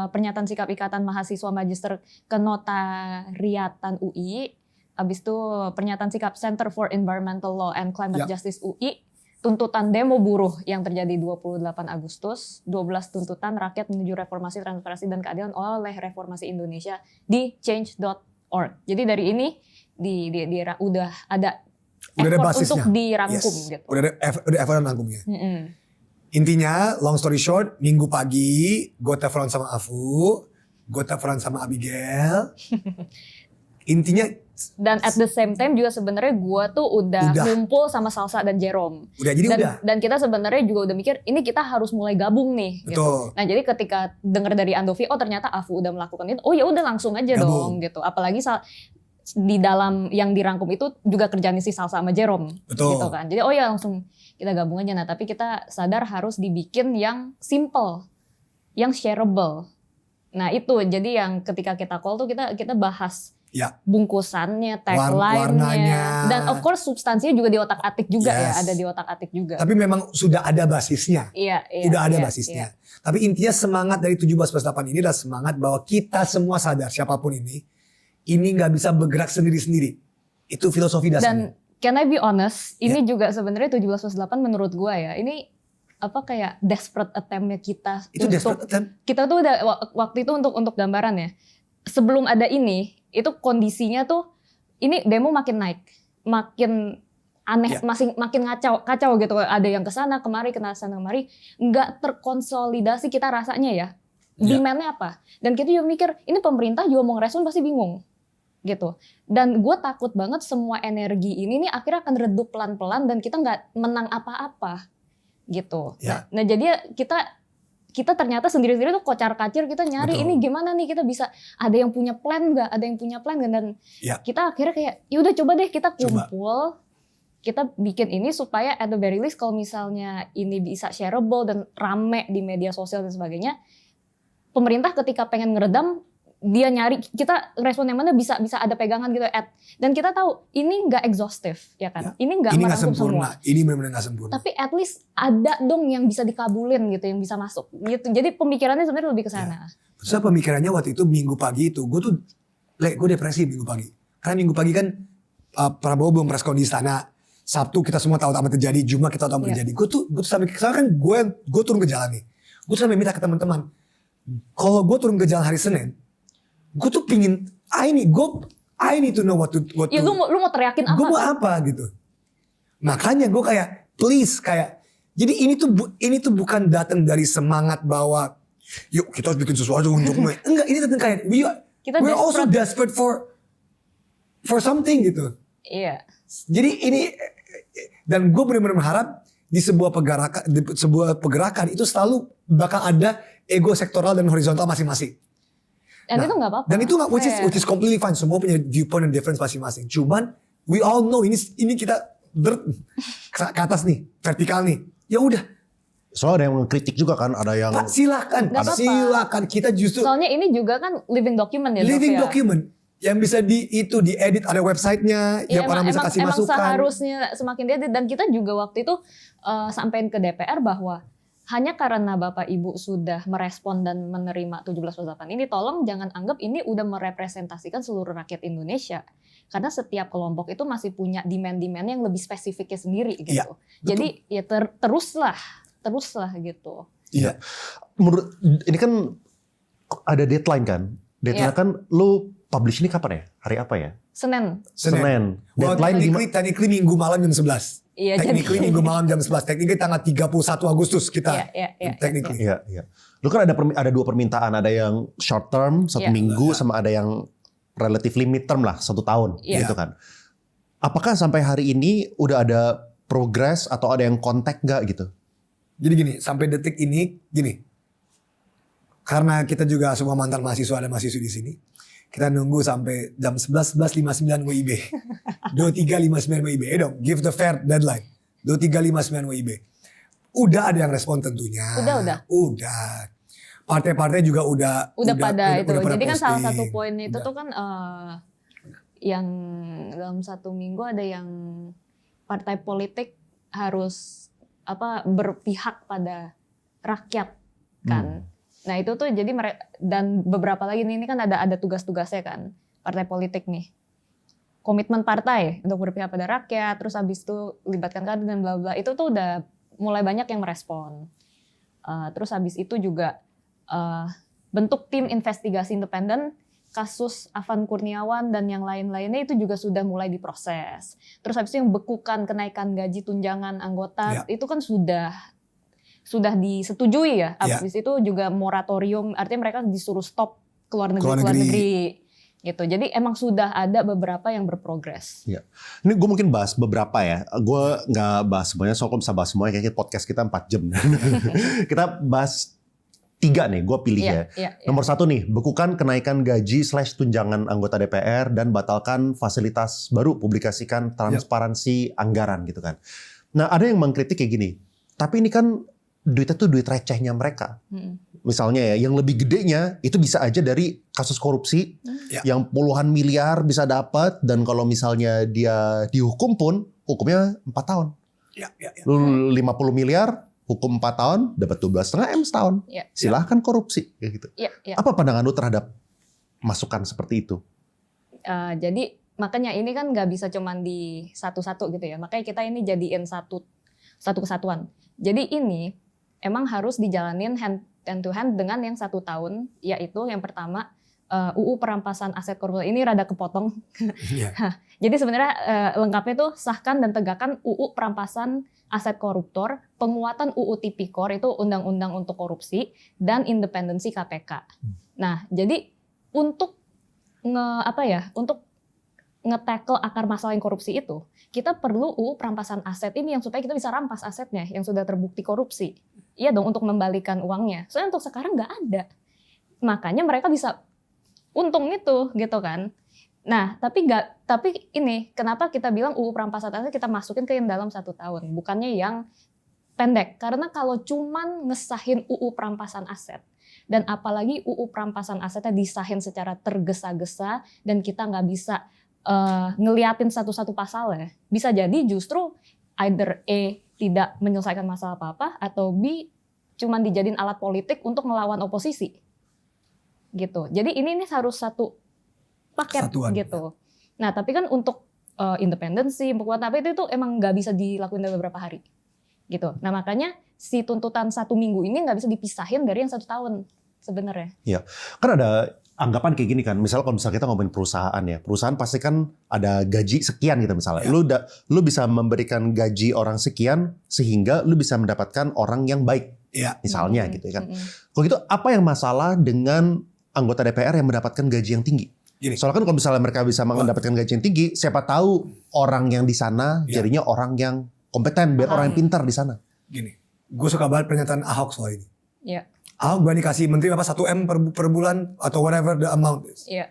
pernyataan sikap Ikatan Mahasiswa Magister Kenotariatan UI, habis itu pernyataan sikap Center for Environmental Law and Climate Iya. Justice UI, tuntutan demo buruh yang terjadi 28 Agustus, 12 tuntutan rakyat menuju reformasi, transparansi, dan keadilan oleh Reformasi Indonesia di change.org. Jadi dari ini udah ada Udah ada effort basisnya. untuk dirangkum Yes. gitu. Udah effort rangkumnya. Mm-mm. Intinya, long story short, minggu pagi gue telepon sama Afu, gue telepon sama Abigail. Intinya Dan at the same time juga sebenarnya gue tuh udah Udah. ngumpul sama Salsa dan Jerome. udah jadi Dan, udah. dan kita sebenarnya juga udah mikir ini kita harus mulai gabung nih. Gitu. Betul. Nah jadi ketika dengar dari Andovi, oh ternyata Afu udah melakukan itu, oh ya udah langsung aja Gabung. dong gitu. Apalagi di dalam yang dirangkum itu juga kerjaan si Salsa sama Jerome. Betul. Gitu kan. Jadi oh ya langsung kita gabung aja. Nah tapi kita sadar harus dibikin yang simple, yang shareable. Nah itu jadi yang ketika kita call tuh kita bahas Ya. bungkusannya, Warnanya. tagline-nya, dan of course substansinya juga di otak-atik juga ya, Yes. ada di otak-atik juga. Tapi memang sudah ada basisnya. Iya, Udah ada iya, basisnya. iya. Tapi intinya semangat dari 17+8 ini adalah semangat bahwa kita semua sadar, siapapun ini nggak bisa bergerak sendiri-sendiri. Itu filosofi dasarnya. Dan can I be honest, ini juga sebenarnya 17+8 menurut gua ya, ini apa kayak desperate attempt-nya kita Itu untuk desperate attempt. kita tuh udah waktu itu untuk gambaran ya. Sebelum ada ini, itu kondisinya tuh ini demo makin naik, makin aneh, Ya. makin kacau gitu. Ada yang kesana kemari, kesana kemari, nggak terkonsolidasi kita rasanya ya. Ya. Demand-nya apa? Dan kita juga mikir, ini pemerintah juga mau ngerespon pasti bingung gitu. Dan gue takut banget semua energi ini nih akhirnya akan redup pelan-pelan dan kita nggak menang apa-apa gitu. Ya. Nah jadi kita ternyata sendiri-sendiri tuh kocar-kacir, kita nyari Betul. ini gimana nih kita bisa, ada yang punya plan nggak, ada yang punya plan nggak, dan Ya. kita akhirnya kayak ya udah coba deh kita Coba. kumpul, kita bikin ini supaya at the very least kalau misalnya ini bisa shareable dan rame di media sosial dan sebagainya, pemerintah ketika pengen ngeredam dia nyari kita respon yang mana bisa ada pegangan gitu dan kita tahu ini nggak exhaustive ya kan, ini nggak Ini nggak merangkum sempurna. semua. Ini benar-benar nggak sempurna. Tapi at least ada dong yang bisa dikabulin gitu, yang bisa masuk gitu. Jadi pemikirannya sebenarnya lebih ke sana. Terus pemikirannya waktu itu minggu pagi itu, gue depresi minggu pagi. Karena minggu pagi kan Prabowo belum press con di istana. Sabtu kita semua tahu apa terjadi, Jumat kita tahu apa terjadi. Gue tuh sampai sekarang kan gue turun ke jalan nih. Gue sampai minta ke teman-teman, kalau gue turun ke jalan hari Senin, gue tuh pingin, I need to know what to. Ya lu mau teriakin apa? Gue mau apa gitu. Makanya gue kayak please kayak, jadi ini tuh bukan datang dari semangat bahwa yuk kita harus bikin sesuatu untuk enggak, ini datang kayak Kita we're also desperate for something gitu. Iya. Jadi ini, dan gue benar-benar berharap di sebuah pergerakan itu selalu bakal ada ego sektoral dan horizontal masing-masing. Dan itu nggak apa-apa. Dan itu nggak, Fair. which is completely fine. Semua punya viewpoint and difference masing-masing. Cuman we all know ini kita ke atas nih, vertikal nih. Ya udah, Soalnya ada yang mengkritik juga kan, ada yang Pak, silakan, Nggak apa-apa. silakan. Kita justru Soalnya ini juga kan living document ya. living Dok, ya. document yang bisa diedit, ada websitenya Ya, yang orang bisa kasih emang masukan. seharusnya semakin dia, dan kita juga waktu itu sampein ke DPR bahwa hanya karena Bapak Ibu sudah merespon dan menerima 17+8 ini, tolong jangan anggap ini udah merepresentasikan seluruh rakyat Indonesia. Karena setiap kelompok itu masih punya demand-demand yang lebih spesifiknya sendiri gitu. Iya, Jadi ya teruslah gitu. Iya. menurut ini kan ada deadline kan? Deadline Iya. kan lu publish ini kapan ya? Hari apa ya? Senin. Senin. Well, Deadline technically minggu malam jam 11. Iya, Technically minggu malam jam 11. Technically tanggal 31 Agustus kita. Iya. Technically. Iya, iya. Lu kan ada dua permintaan, ada yang short term 1 Iya. minggu sama ada yang relatively mid term lah 1 tahun Iya. gitu kan. Apakah sampai hari ini udah ada progress atau ada yang kontak nggak gitu? Jadi gini, sampai detik ini gini. Karena kita juga semua mantan mahasiswa, ada mahasiswa di sini. Kita nunggu sampai jam 11:59 WIB. 23:59 WIB. Dong, give the fair deadline. 23:59 WIB. Udah ada yang respon tentunya. Udah. Partai-partai juga udah pada itu. pada Jadi kan salah posting. satu poinnya itu Udah. tuh kan yang dalam 1 minggu ada yang partai politik harus berpihak pada rakyat kan. Nah itu tuh jadi dan beberapa lagi ini kan ada tugas-tugasnya kan partai politik nih. Komitmen partai untuk berpihak pada rakyat, terus habis itu libatkan kader dan bla bla, itu tuh udah mulai banyak yang merespon. Terus habis itu juga bentuk tim investigasi independen kasus Afan Kurniawan dan yang lain-lainnya itu juga sudah mulai diproses. Terus habis itu yang bekukan kenaikan gaji tunjangan anggota itu kan sudah disetujui ya. Habis itu juga moratorium, artinya mereka disuruh stop keluar negeri. Gitu. Jadi emang sudah ada beberapa yang berprogres. Ya. Ini gue mungkin bahas beberapa ya. Gue nggak bahas semuanya, soalnya kalau bisa bahas semuanya kayaknya podcast kita 4 jam. Kita bahas 3 nih, gue pilih ya. Nomor 1 nih, bekukan kenaikan gaji / tunjangan anggota DPR dan batalkan fasilitas baru, publikasikan transparansi anggaran gitu kan. Nah ada yang mengkritik kayak gini, tapi ini kan duitnya tuh duit recehnya mereka. Misalnya ya, yang lebih gedenya itu bisa aja dari kasus korupsi yang puluhan miliar bisa dapat, dan kalau misalnya dia dihukum pun hukumnya 4 tahun. 50 miliar hukum 4 tahun dapat 12,5 M setahun. Silahkan korupsi kayak gitu. Apa pandangan lu terhadap masukan seperti itu? Jadi makanya ini kan nggak bisa cuman di satu-satu gitu ya. Makanya kita ini jadiin satu kesatuan. Jadi ini emang harus dijalanin hand to hand dengan yang 1 tahun, yaitu yang pertama UU perampasan aset koruptor. Ini rada kepotong. Jadi sebenarnya lengkapnya tuh sahkan dan tegakkan UU perampasan aset koruptor, penguatan UU Tipikor itu undang-undang untuk korupsi, dan independensi KPK. Nah, jadi untuk untuk nge-tackle akar masalah yang korupsi itu, kita perlu UU perampasan aset ini yang supaya kita bisa rampas asetnya yang sudah terbukti korupsi. Iya dong, untuk membalikan uangnya. Soalnya untuk sekarang nggak ada. Makanya mereka bisa untung itu gitu kan. Nah, tapi ini kenapa kita bilang UU perampasan aset kita masukin ke yang dalam 1 tahun, bukannya yang pendek. Karena kalau cuman ngesahin UU perampasan aset, dan apalagi UU perampasan asetnya disahin secara tergesa-gesa dan kita nggak bisa ngeliatin satu-satu pasalnya, bisa jadi justru either A tidak menyelesaikan masalah apa-apa, atau B cuman dijadiin alat politik untuk ngelawan oposisi. Gitu. Jadi ini harus satu paket gitu. Nah, tapi kan untuk independensi, penguatan apa itu emang nggak bisa dilakuin dalam beberapa hari. Gitu. Nah, makanya si tuntutan 1 minggu ini nggak bisa dipisahin dari yang 1 tahun sebenarnya. Iya. Kan ada anggapan kayak gini kan, misalnya kalau kita ngomongin perusahaan ya, perusahaan pasti kan ada gaji sekian gitu misalnya. Lu bisa memberikan gaji orang sekian sehingga lu bisa mendapatkan orang yang baik. Misalnya gitu kan. Kalau gitu apa yang masalah dengan anggota DPR yang mendapatkan gaji yang tinggi? Soalnya kan kalau misalnya mereka bisa mendapatkan gaji yang tinggi, siapa tahu orang yang di sana jadinya orang yang kompeten, biar orang yang pintar di sana. Gini, gue suka banget pernyataan Ahok soal ini. Iya. Ahok berani kasih menteri 1 M per bulan atau whatever the amount is. Iya.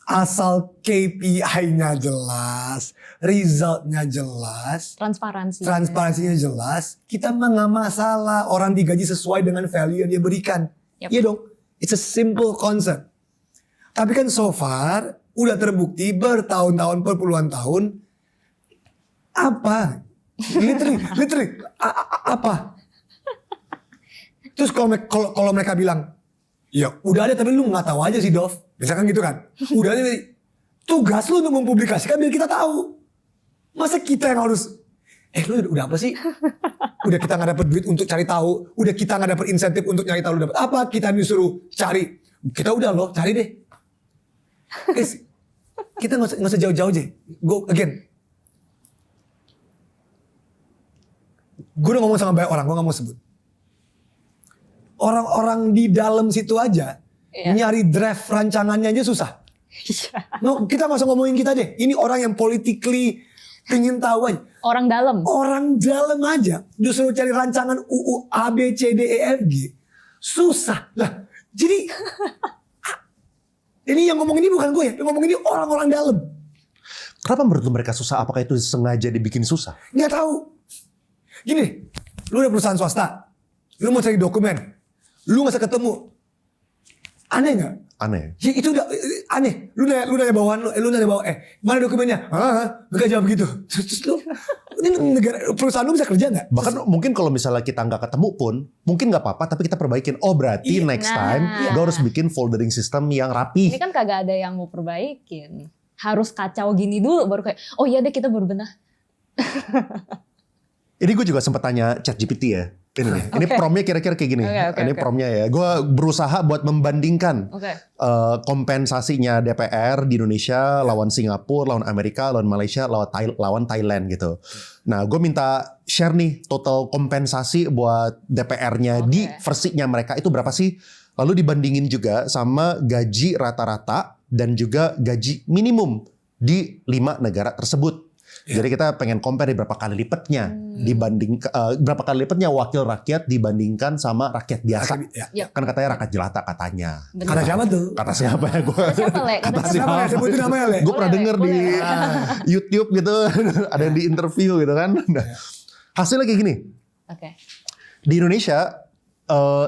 Asal KPI-nya jelas, resultnya jelas, transparansinya jelas, kita mah nggak masalah orang digaji sesuai dengan value yang dia berikan. Iya dong, it's a simple concept. Tapi kan so far udah terbukti bertahun-tahun, berpuluhan tahun, apa? Literally, apa? Terus kalau mereka bilang, ya udah ada tapi lu nggak tahu aja sih Dov. Misalkan gitu kan. Udah ada, tugas lu untuk mempublikasikan biar kita tahu. Masa kita yang harus, lu udah apa sih? Udah kita nggak dapet duit untuk cari tahu. Udah kita nggak dapet insentif untuk nyari tahu lu dapet apa. Kita disuruh cari. Kita udah loh, cari deh. Guys, kita nggak usah jauh-jauh aja. Go again. Gue udah ngomong sama banyak orang, gue nggak mau sebut. Orang-orang di dalam situ aja nyari draft rancangannya aja susah. No, kita nggak usah ngomongin kita deh. Ini orang yang politically pengen tahu aja. Orang dalam. Orang dalam aja disuruh cari rancangan UU A B C D E F G susah lah. Jadi ini yang ngomong ini bukan gue ya, yang ngomong ini orang-orang dalam. Kenapa menurut mereka susah? Apakah itu sengaja dibikin susah? Nggak tahu. Gini, Lu udah perusahaan swasta. Lu mau cari dokumen. Lu gak usah ketemu. Aneh gak? Aneh. Ya itu udah aneh. Lu nanya bawahan lu nanya bawahan, mana dokumennya? Mereka jawab gitu. Terus lu, ini negara, perusahaan lu bisa kerja gak? Bahkan mungkin kalau misalnya kita nggak ketemu pun, mungkin nggak apa-apa, tapi kita perbaikin. Oh berarti Iya. next Nah. time gue harus bikin foldering system yang rapi. Ini kan kagak ada yang mau perbaikin. Harus kacau gini dulu baru kayak, oh iya deh kita baru benah. Ini gue juga sempat tanya ChatGPT ya. Ini nih, ini Oke. promnya kira-kira kayak gini. Oke. Ini promnya ya. Gue berusaha buat membandingkan Oke. kompensasinya DPR di Indonesia lawan Singapura, lawan Amerika, lawan Malaysia, lawan Thailand gitu. Nah, gue minta share nih total kompensasi buat DPR-nya Oke. di versinya mereka itu berapa sih? Lalu dibandingin juga sama gaji rata-rata dan juga gaji minimum di 5 negara tersebut. Jadi kita pengen compare berapa kali lipatnya dibanding berapa kali lipatnya wakil rakyat dibandingkan sama rakyat biasa. Ya. Kan katanya rakyat jelata katanya. Bener. Kata siapa tuh? Kata siapa ya gue? Siapa Le? Kata Kata siapa? Siapa ya? Sebutin namanya Le. Gue pernah Boleh, denger di boleh. YouTube gitu, ada yang di interview gitu kan. Nah, hasilnya kayak gini. Oke. Di Indonesia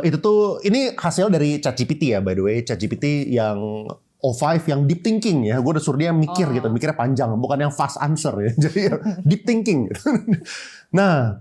itu tuh ini hasil dari ChatGPT ya by the way, ChatGPT yang O5 yang deep thinking ya. Gue udah suruh dia mikir gitu, mikirnya panjang, bukan yang fast answer ya. Jadi yang deep thinking. Gitu. Nah,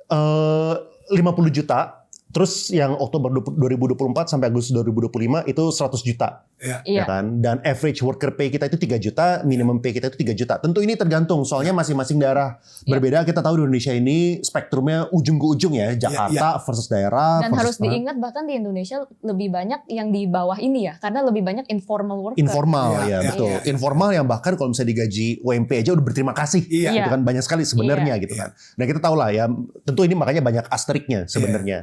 50 juta. Terus yang Oktober 2024 sampai Agustus 2025 itu 100 juta. Ya. Iya. Ya kan? Dan average worker pay kita itu 3 juta, minimum pay kita itu 3 juta. Tentu ini tergantung, soalnya masing-masing daerah berbeda. Kita tahu di Indonesia ini spektrumnya ujung ke ujung ya. Jakarta versus daerah. Dan harus diingat bahkan di Indonesia lebih banyak yang di bawah ini ya. Karena lebih banyak informal worker. Informal Iya, ya, betul. iya. Informal yang bahkan kalau misalnya digaji UMP aja udah berterima kasih. Iya. Gitu kan banyak sekali sebenarnya gitu kan. Nah kita tahu lah ya, tentu ini makanya banyak asteriknya sebenarnya.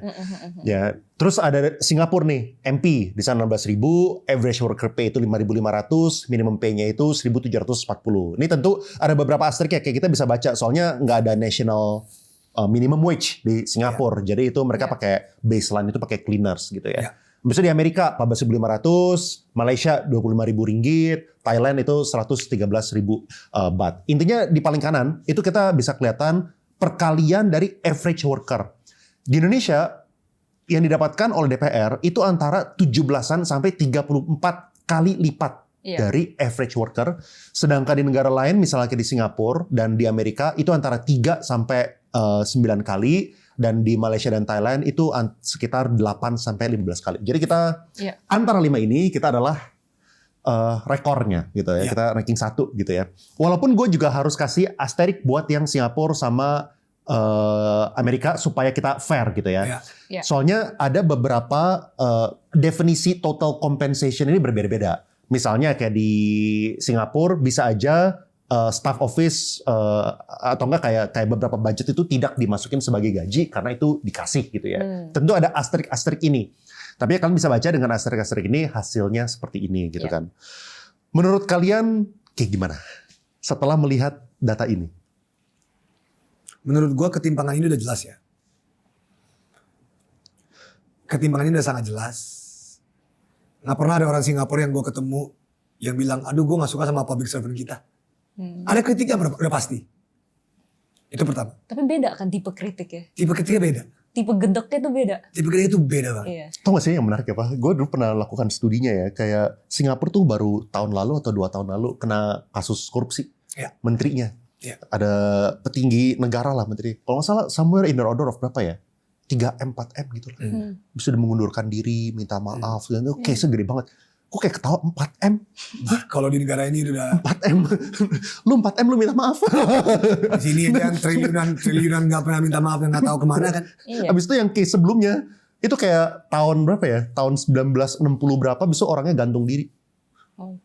Ya, terus ada Singapura nih, MP di sana 16.000, average worker pay itu 5.500, minimum pay-nya itu 1.740. Ini tentu ada beberapa asteriknya kayak kita bisa baca soalnya nggak ada national minimum wage di Singapura. Jadi itu mereka pakai baseline itu pakai cleaners gitu ya. Ya. Misalnya di Amerika 14.500, Malaysia 25.000 ringgit, Thailand itu 113.000 baht. Intinya di paling kanan itu kita bisa kelihatan perkalian dari average worker. Di Indonesia yang didapatkan oleh DPR itu antara 17-an sampai 34 kali lipat dari average worker. Sedangkan di negara lain misalnya kayak di Singapura dan di Amerika itu antara 3 sampai 9 kali. Dan di Malaysia dan Thailand itu sekitar 8 sampai 15 kali. Jadi kita antara 5 ini kita adalah rekornya gitu ya. Kita ranking 1 gitu ya. Walaupun gue juga harus kasih asterik buat yang Singapura sama Amerika supaya kita fair gitu ya. Ya. Soalnya ada beberapa definisi total compensation ini berbeda-beda. Misalnya kayak di Singapura bisa aja staff office atau enggak kayak beberapa budget itu tidak dimasukin sebagai gaji karena itu dikasih gitu ya. Tentu ada asterik-asterik ini. Tapi kalian bisa baca dengan asterik-asterik ini hasilnya seperti ini gitu kan. Menurut kalian kayak gimana setelah melihat data ini? Menurut gua ketimpangan ini udah jelas ya. Ketimpangan ini udah sangat jelas. Nggak pernah ada orang Singapura yang gua ketemu yang bilang, aduh gua nggak suka sama public servant kita. Ada kritiknya udah pasti. Itu pertama. Tapi beda kan tipe kritik ya. Tipe kritiknya beda. Tipe gedeknya tuh beda. Tipe kritiknya itu beda banget. Iya. Tau gak sih yang menarik ya Pak? Gue dulu pernah lakukan studinya ya. Kayak Singapura tuh baru tahun lalu atau 2 tahun lalu kena kasus korupsi. Ya. Menterinya. Ya. Ada petinggi negara lah menteri. Kalau nggak salah somewhere in the order of berapa ya? 3M, 4M gitu lah. Bisa udah mengundurkan diri, minta maaf. Dan itu case-nya gede banget. Kok kayak ketawa 4M? Kalau di negara ini udah 4M? Lu 4M lu minta maaf? di sini aja triliunan nggak pernah minta maaf yang nggak tahu kemana kan. Iya. Abis itu yang case sebelumnya, itu kayak tahun berapa ya? Tahun 1960 berapa, besok orangnya gantung diri. Oh.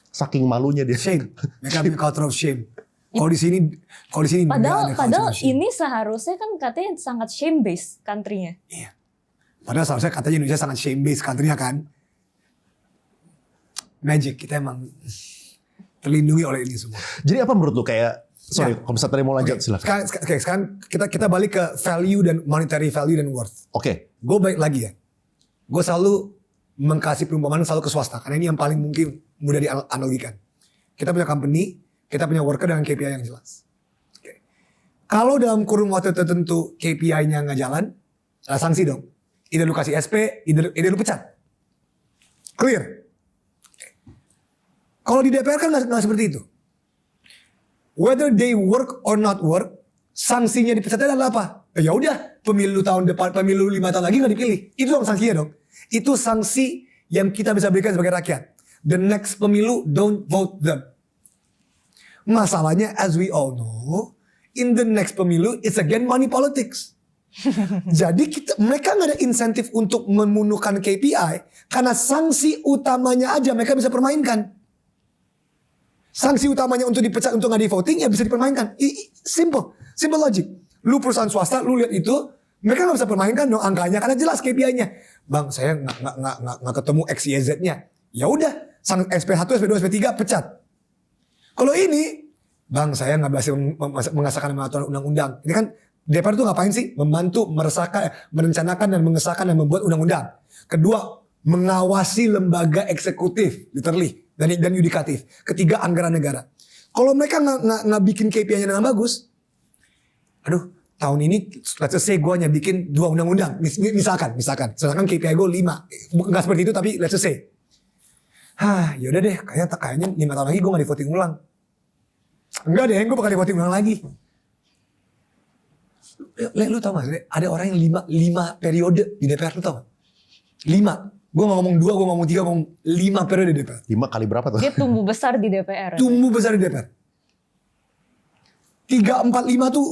Saking malunya dia. Shame. Mereka punya culture of shame. Kalau di sini nggak ada culture Padahal of shame. ini seharusnya kan katanya sangat shame based country-nya. Iya. Padahal seharusnya katanya Indonesia sangat shame based country-nya kan. Magic, kita emang terlindungi oleh ini semua. Jadi apa menurut lu kayak, sorry, kalau misalnya tadi mau lanjut Oke, silakan. Sekarang kita balik ke value dan monetary value dan worth. Oke. Gue balik lagi ya. Gue selalu mengkasih perumpamaan selalu ke swasta. Karena ini yang paling mungkin mudah dianalogikan. Kita punya company, kita punya worker dengan KPI yang jelas. Oke. Kalau dalam kurun waktu tertentu KPI-nya nggak jalan, sanksi dong. Either lu kasih SP, either lu pecat. Clear. Kalau di DPR kan nggak seperti itu. Whether they work or not work, sanksinya dipecatnya adalah apa? Ya udah, pemilu tahun depan, pemilu 5 tahun lagi nggak dipilih. Itu dong sanksinya dong. Itu sanksi yang kita bisa berikan sebagai rakyat. The next pemilu, don't vote them. Masalahnya, as we all know, in the next pemilu, it's again money politics. Jadi mereka nggak ada insentif untuk memenuhkan KPI karena sanksi utamanya aja mereka bisa permainkan. Sanksi utamanya untuk dipecat untuk nggak di voting ya bisa dipermainkan. Simple logic. Lu perusahaan swasta, lu lihat itu, mereka nggak bisa permainkan dong angkanya karena jelas KPI-nya. Bang, saya nggak ketemu XYZ-nya. Ya udah, SP1, SP2, SP3 pecat. Kalau ini, bang saya nggak berhasil mengesahkan aturan undang-undang. Ini kan DPR itu ngapain sih? Membantu, merencanakan dan mengesahkan dan membuat undang-undang. Kedua, mengawasi lembaga eksekutif, literally, dan yudikatif. Ketiga, anggaran negara. Kalau mereka nggak bikin KPI-nya dengan bagus, aduh, tahun ini, let's say gue hanya bikin 2 undang-undang. Misalkan KPI gue 5. Nggak seperti itu, tapi let's say. Yaudah deh, kayaknya 5 tahun lagi gue nggak di voting ulang. Enggak deh, gue bakal di voting ulang lagi. Lu tau gak? Ada orang yang 5 periode di DPR, lu tau gak? 5. Gue gak ngomong 2, gue ngomong 3, gue ngomong 5 periode di DPR. 5 kali berapa tuh? Dia tumbuh besar di DPR. Tumbuh besar di DPR. 3, 4, 5 tuh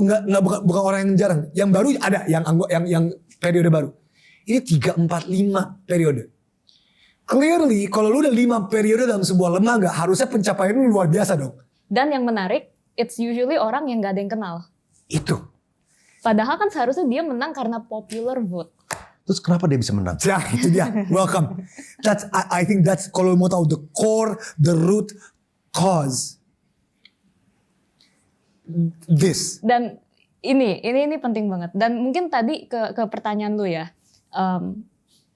bukan orang yang jarang. Yang baru ada, yang periode baru. Ini 3, 4, 5 periode. Clearly, kalau lu udah 5 periode dalam sebuah lembaga, harusnya pencapaian lu luar biasa dong. Dan yang menarik, it's usually orang yang gak ada yang kenal. Itu. Padahal kan seharusnya dia menang karena popular vote. Terus kenapa dia bisa menang? Ya, itu dia. Welcome. I think that's kalau mau tahu the core, the root cause. This. Dan ini penting banget. Dan mungkin tadi ke pertanyaan lu ya.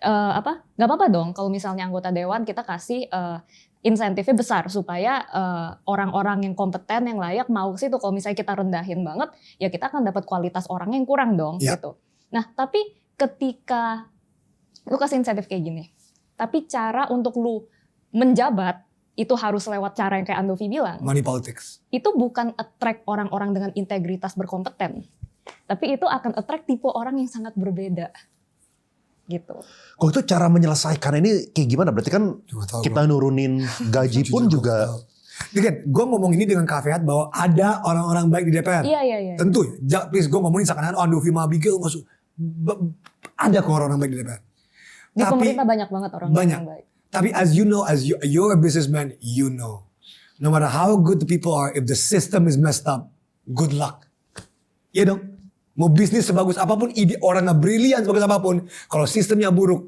Gak apa-apa dong kalau misalnya anggota dewan kita kasih insentifnya besar supaya orang-orang yang kompeten yang layak mau ke situ. Kalau misalnya kita rendahin banget, ya kita akan dapat kualitas orang yang kurang dong gitu. Nah, tapi ketika lu kasih insentif kayak gini, tapi cara untuk lu menjabat itu harus lewat cara yang kayak Andovi bilang. Money politics. Itu bukan attract orang-orang dengan integritas berkompeten, tapi itu akan attract tipe orang yang sangat berbeda. Gitu. Kok itu cara menyelesaikan ini kayak gimana? Berarti kan kita nurunin gaji pun juga. Jadi kan gue ngomong ini dengan caveat bahwa ada orang-orang baik di DPR. Iya. Tentu ya. Please gue ngomongin seakan-akan Andovi Mabigel masuk. Ada kok orang-orang baik di DPR. Di pemerintah banyak banget orang yang baik. Tapi as you know, you're a businessman, you know. No matter how good the people are, if the system is messed up, good luck. Iya dong. Mau bisnis sebagus apapun, ide orang nggak brilian sebagus apapun, kalau sistemnya buruk.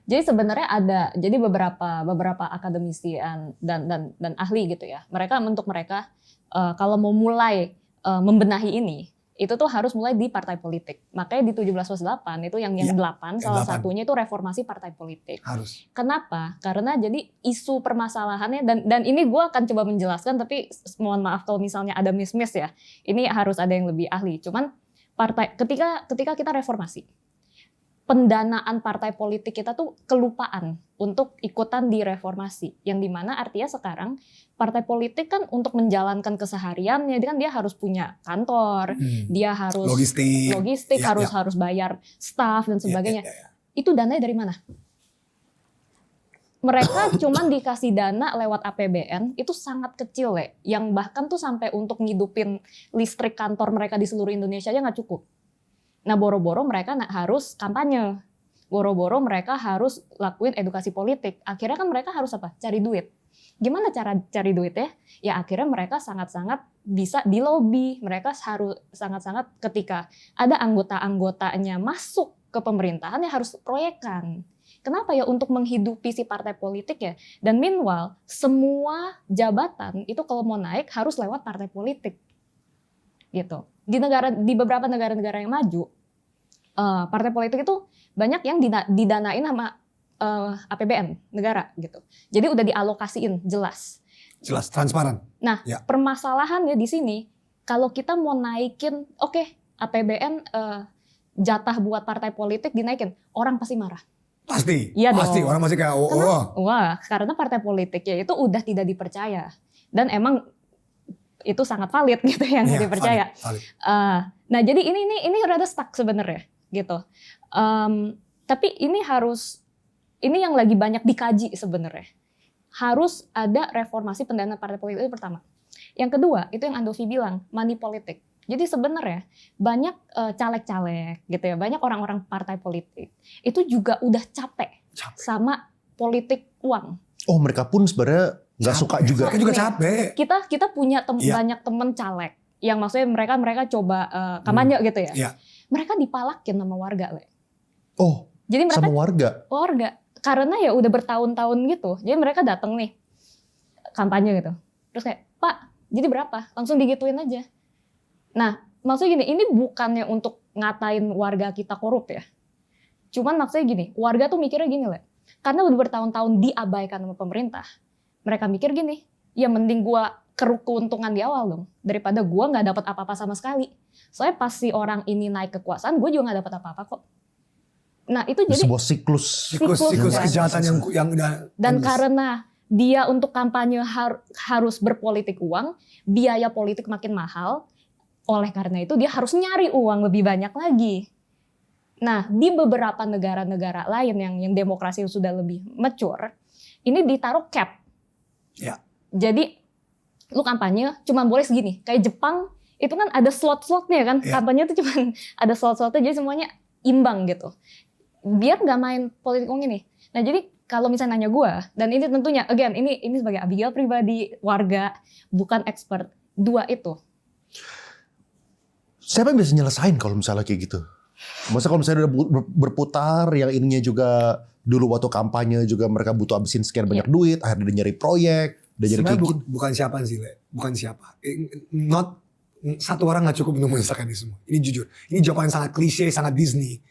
Jadi sebenarnya ada, jadi beberapa akademisi dan ahli gitu ya. Untuk mereka kalau mau mulai membenahi ini, itu tuh harus mulai di partai politik. Makanya di 17+8 itu yang 8 salah satunya itu reformasi partai politik. Harus. Kenapa? Karena jadi isu permasalahannya dan ini gue akan coba menjelaskan tapi mohon maaf kalau misalnya ada miss ya. Ini harus ada yang lebih ahli. Cuman ketika kita reformasi, pendanaan partai politik kita tuh kelupaan untuk ikutan di reformasi. Yang dimana artinya sekarang partai politik kan untuk menjalankan kesehariannya kan dia harus punya kantor, dia harus logistik harus bayar staff dan sebagainya. Itu dananya dari mana? Mereka cuman dikasih dana lewat APBN itu sangat kecil yang bahkan tuh sampai untuk ngidupin listrik kantor mereka di seluruh Indonesia aja nggak cukup. Nah boro-boro mereka harus kampanye, boro-boro mereka harus lakuin edukasi politik. Akhirnya kan mereka harus apa? Cari duit. Gimana cara cari duitnya? Ya akhirnya mereka sangat-sangat bisa dilobi. Mereka harus sangat-sangat ketika ada anggota-anggotanya masuk ke pemerintahan ya harus proyekkan. Kenapa ya? Untuk menghidupi si partai politik ya. Dan meanwhile semua jabatan itu kalau mau naik harus lewat partai politik. Gitu. Di beberapa negara-negara yang maju, partai politik itu banyak yang didanain sama APBN negara gitu. Jadi udah dialokasiin jelas. Jelas, transparan. Nah, Ya. permasalahannya di sini, kalau kita mau naikin, oke, APBN jatah buat partai politik dinaikin, orang pasti marah. Pasti, Iya pasti. dong. Orang masih kayak, Wah, karena partai politiknya itu udah tidak dipercaya. Dan emang itu sangat valid gitu yang Iya, dipercaya. valid. Nah, jadi ini rada stuck sebenarnya gitu. Tapi ini yang lagi banyak dikaji sebenarnya. Harus ada reformasi pendanaan partai politik itu pertama. Yang kedua, itu yang Andovi bilang, money politik. Jadi sebenarnya banyak caleg-caleg gitu ya, banyak orang-orang partai politik itu juga udah capek sama politik uang. Oh, mereka pun sebenarnya nggak suka juga. Mereka juga capek. Kita punya Iya. banyak temen caleg yang maksudnya mereka coba kampanye gitu ya. Iya. Mereka dipalakin sama warga, Le. Oh, Jadi mereka sama warga. karena ya udah bertahun-tahun gitu. Jadi mereka datang nih kampanye gitu. Terus kayak, "Pak, jadi berapa?" Langsung digituin aja. Nah, maksudnya gini, ini bukannya untuk ngatain warga kita korup ya. Cuman maksudnya gini, warga tuh mikirnya gini, Le. Karena udah bertahun-tahun diabaikan sama pemerintah. Mereka mikir gini, ya mending gua keruk keuntungan di awal dong, daripada gua nggak dapat apa-apa sama sekali. Soalnya pas si orang ini naik kekuasaan, gue juga nggak dapat apa-apa kok. Nah itu jadi Sebuah siklus. Siklus kan. kejahatan yang udah dan endless. karena dia untuk kampanye harus berpolitik uang, biaya politik makin mahal. Oleh karena itu dia harus nyari uang lebih banyak lagi. Nah, di beberapa negara-negara lain yang demokrasi sudah lebih mature, ini ditaruh cap. Ya. Jadi lu kampanye cuma boleh segini. Kayak Jepang itu kan ada slot-slotnya kan. Ya. Kampanye itu cuma ada slot-slotnya, jadi semuanya imbang gitu. Biar nggak main politik uang ini. Nah, jadi kalau misalnya nanya gue, dan ini tentunya, again, ini sebagai Abigail pribadi, warga, bukan expert, dua itu. Siapa yang bisa nyelesain kalau misalnya kayak gitu? Maksudnya kalau misalnya udah berputar, yang ininya juga dulu waktu kampanye juga mereka butuh habisin sekian banyak duit, akhirnya dia nyari proyek, dia nyari Sebenarnya kayak gitu. bukan siapa sih, Le. Bukan siapa. Satu orang nggak cukup untuk menyelesaikan ini semua. Ini jujur. Ini jawaban yang sangat klise, sangat Disney.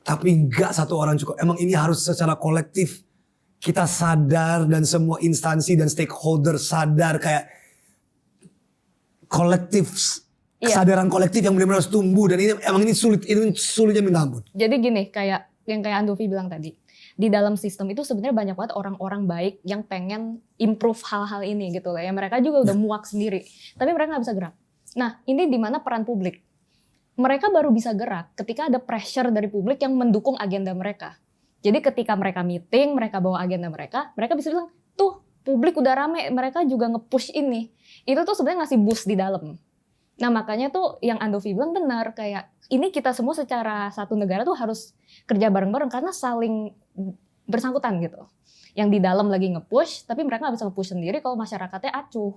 Tapi nggak satu orang cukup. Emang ini harus secara kolektif kita sadar dan semua instansi dan stakeholder sadar kayak kolektif. Iya. Kesadaran kolektif yang benar-benar harus tumbuh dan ini emang ini sulitnya minta ampun. Jadi gini, kayak Andovi bilang tadi, di dalam sistem itu sebenarnya banyak banget orang-orang baik yang pengen improve hal-hal ini gitu lah. Ya mereka juga udah muak sendiri, tapi mereka nggak bisa gerak. Nah, ini di mana peran publik. Mereka baru bisa gerak ketika ada pressure dari publik yang mendukung agenda mereka. Jadi ketika mereka meeting, mereka bawa agenda mereka bisa bilang, tuh publik udah rame, mereka juga nge-push ini. Itu tuh sebenarnya ngasih boost di dalam. Nah makanya tuh yang Andovi bilang benar, kayak ini kita semua secara satu negara tuh harus kerja bareng-bareng karena saling bersangkutan gitu. Yang di dalam lagi nge-push, tapi mereka nggak bisa nge-push sendiri kalau masyarakatnya acuh.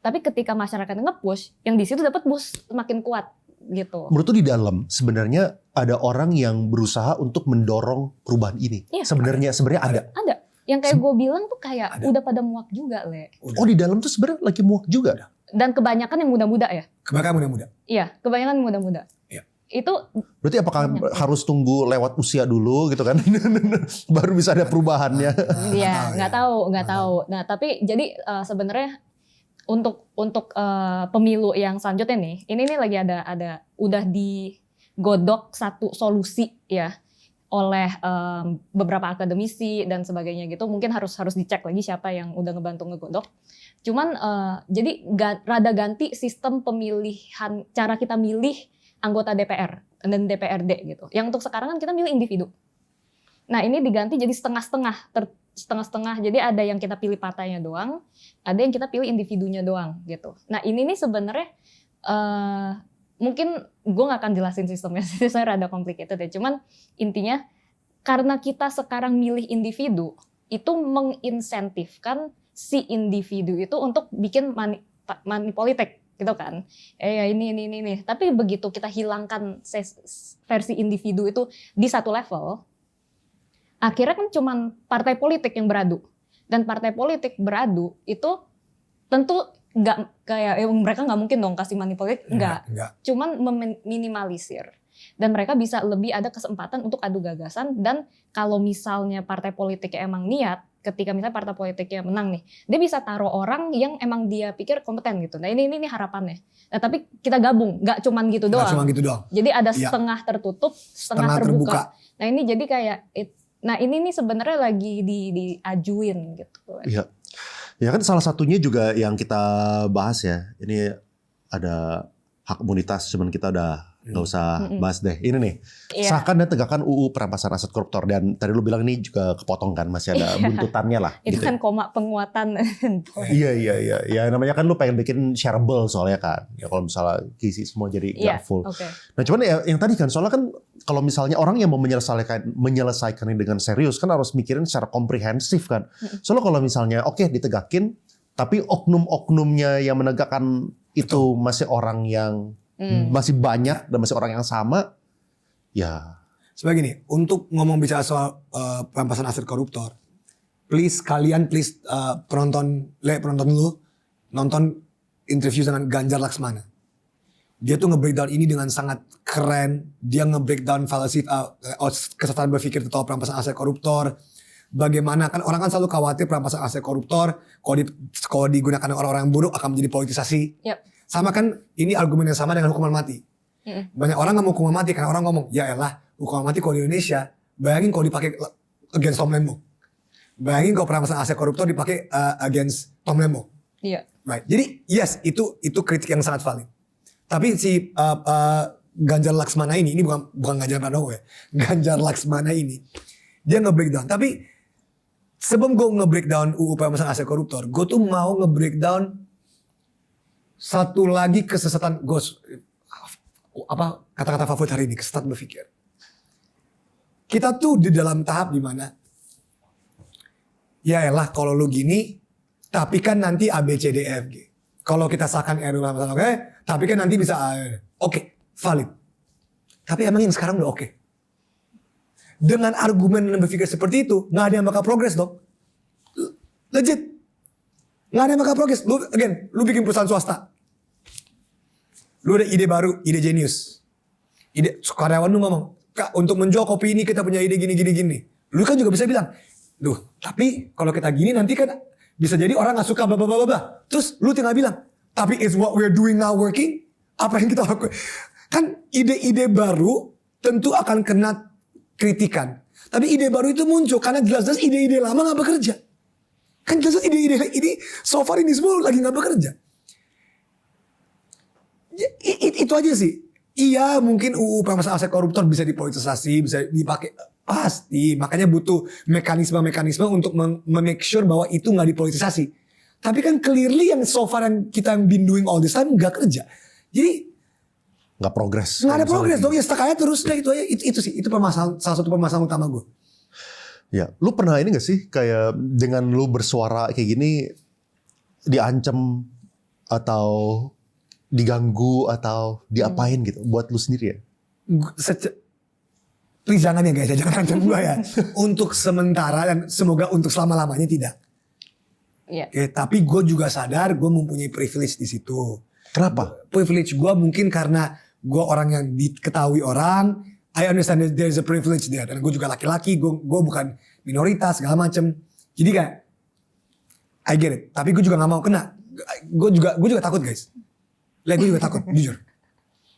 Tapi ketika masyarakatnya nge-push, yang di situ dapat boost semakin kuat gitu. Menurut tuh di dalam sebenarnya ada orang yang berusaha untuk mendorong perubahan ini. Iya. Sebenarnya ada. Ada. Yang kayak gue bilang tuh kayak udah pada muak juga, Le. Oh, di dalam tuh sebenarnya lagi muak juga. Dan kebanyakan yang muda-muda ya. Kebanyakan muda-muda. Iya, kebanyakan muda-muda. Iya. Itu Berarti apakah harus tunggu lewat usia dulu gitu kan? Baru bisa ada perubahannya. Iya, nggak tahu. Nah, tapi jadi sebenarnya untuk pemilu yang selanjutnya nih, ini lagi ada udah digodok satu solusi ya oleh beberapa akademisi dan sebagainya gitu. Mungkin harus dicek lagi siapa yang udah ngebantu ngegodok. Cuman jadi rada ganti sistem pemilihan, cara kita milih anggota DPR dan DPRD gitu. Yang untuk sekarang kan kita milih individu. Nah ini diganti jadi setengah-setengah. Jadi ada yang kita pilih partainya doang, ada yang kita pilih individunya doang gitu. Nah ini nih sebenarnya mungkin gue nggak akan jelasin sistemnya rada complicated ya. Cuman intinya karena kita sekarang milih individu, itu menginsentifkan si individu itu untuk bikin money politik gitu kan. Ini. Tapi begitu kita hilangkan versi individu itu di satu level, akhirnya kan cuman partai politik yang beradu. Dan partai politik beradu itu tentu nggak kayak mereka nggak mungkin dong kasih money politik, enggak. Cuman meminimalisir. Dan mereka bisa lebih ada kesempatan untuk adu gagasan, dan kalau misalnya partai politiknya emang niat, ketika misalnya partai politiknya menang nih, dia bisa taruh orang yang emang dia pikir kompeten gitu. Nah ini harapannya. Nah, tapi kita gabung, nggak cuman gitu Nggak doang. cuma gitu doang. Jadi ada Iya. setengah tertutup, setengah Setengah terbuka. terbuka. Nah ini jadi kayak, nah ini nih sebenarnya lagi diajuin gitu. Iya. Ya kan salah satunya juga yang kita bahas ya. Ini ada hak imunitas, cuman kita udah nggak usah bahas deh. Ini nih, Iya. sahkan dan tegakkan UU perampasan aset koruptor. Dan tadi lu bilang ini juga kepotong kan, masih ada buntutannya lah. Itu gitu kan koma penguatan. Iya. Ya namanya kan lu pengen bikin shareable soalnya kan. Ya kalau misalnya gizi semua jadi Iya, nggak full. oke. Nah cuman ya yang tadi kan soalnya kan kalau misalnya orang yang mau menyelesaikan ini dengan serius kan harus mikirin secara komprehensif kan. Soalnya kalau misalnya oke ditegakin, tapi oknum-oknumnya yang menegakkan itu masih orang yang masih banyak dan masih orang yang sama, ya. Sebagai gini, untuk ngomong bicara soal perampasan aset koruptor, please penonton dulu, nonton interview dengan Ganjar Laksmana. Dia tuh nge-breakdown ini dengan sangat keren. Dia nge-breakdown fallacy, kesesatan berpikir tentang perampasan aset koruptor. Bagaimana kan orang kan selalu khawatir perampasan aset koruptor kalau digunakan oleh orang-orang buruk akan menjadi politisasi. Yep. Sama kan ini argumen yang sama dengan hukuman mati. Banyak orang nggak mau hukuman mati karena orang ngomong ya elah hukuman mati kalau di Indonesia bayangin kalau dipakai against Tom Lembong. Bayangin kalau perampasan aset koruptor dipakai against Tom Lembong. Iya. Right. Jadi yes itu kritik yang sangat valid. Tapi si Ganjar Laksmana ini bukan Ganjar Pranowo ya. Ganjar Laksmana ini dia nge-breakdown. Tapi sebelum gue nge-breakdown UU perampasan aset koruptor, gue tuh mau nge-breakdown satu lagi kesesatan gue, kata-kata favorit hari ini, kesesatan berpikir. Kita tuh di dalam tahap dimana ya elah kalau lu gini, tapi kan nanti A B C D F G. Kalau kita sahkan RUU perampasan oke, tapi kan nanti bisa oke, valid. Tapi emang yang sekarang udah oke. Dengan argumen dan berpikir seperti itu, nggak ada yang bakal progres dong. Legit. Nggak ada yang bakal progres. Lu bikin perusahaan swasta. Lu ada ide baru, ide jenius. Ide karyawan lu ngomong, Kak untuk menjual kopi ini kita punya ide gini. Lu kan juga bisa bilang, tapi kalau kita gini nanti kan bisa jadi orang gak suka bla. Terus lu tinggal bilang, tapi is what we're doing now working? Apa yang kita lakukan? Kan ide-ide baru tentu akan kena kritikan. Tapi ide baru itu muncul karena jelas-jelas ide-ide lama gak bekerja. Kan jelas ide-ide ini so far ini semua lagi gak bekerja. Itu aja sih. Iya mungkin UU perampasan aset koruptor bisa dipolitisasi, bisa dipakai. Pasti. Makanya butuh mekanisme-mekanisme untuk make sure bahwa itu gak dipolitisasi. Tapi kan clearly yang so far yang kita been doing all this time gak kerja. Jadi Gak progres. gak ada progres dong. Ya stuck aja terus. Itu aja. Itu sih. Itu salah satu permasalahan utama gue. Ya, lu pernah ini gak sih kayak dengan lu bersuara kayak gini diancam atau diganggu atau diapain gitu buat lu sendiri ya? Please jangan ya guys, jangan ancam gue ya. Untuk sementara dan semoga untuk selama-lamanya tidak. Iya. Oke, tapi gue juga sadar gue mempunyai privilege di situ. Kenapa? Privilege gue mungkin karena gue orang yang diketahui orang. I understand that there is a privilege there. Dan gue juga laki-laki, gue bukan minoritas segala macem. Jadi kayak, I get it. Tapi gue juga gak mau kena. Gue juga takut guys. Lihat gue juga takut, jujur.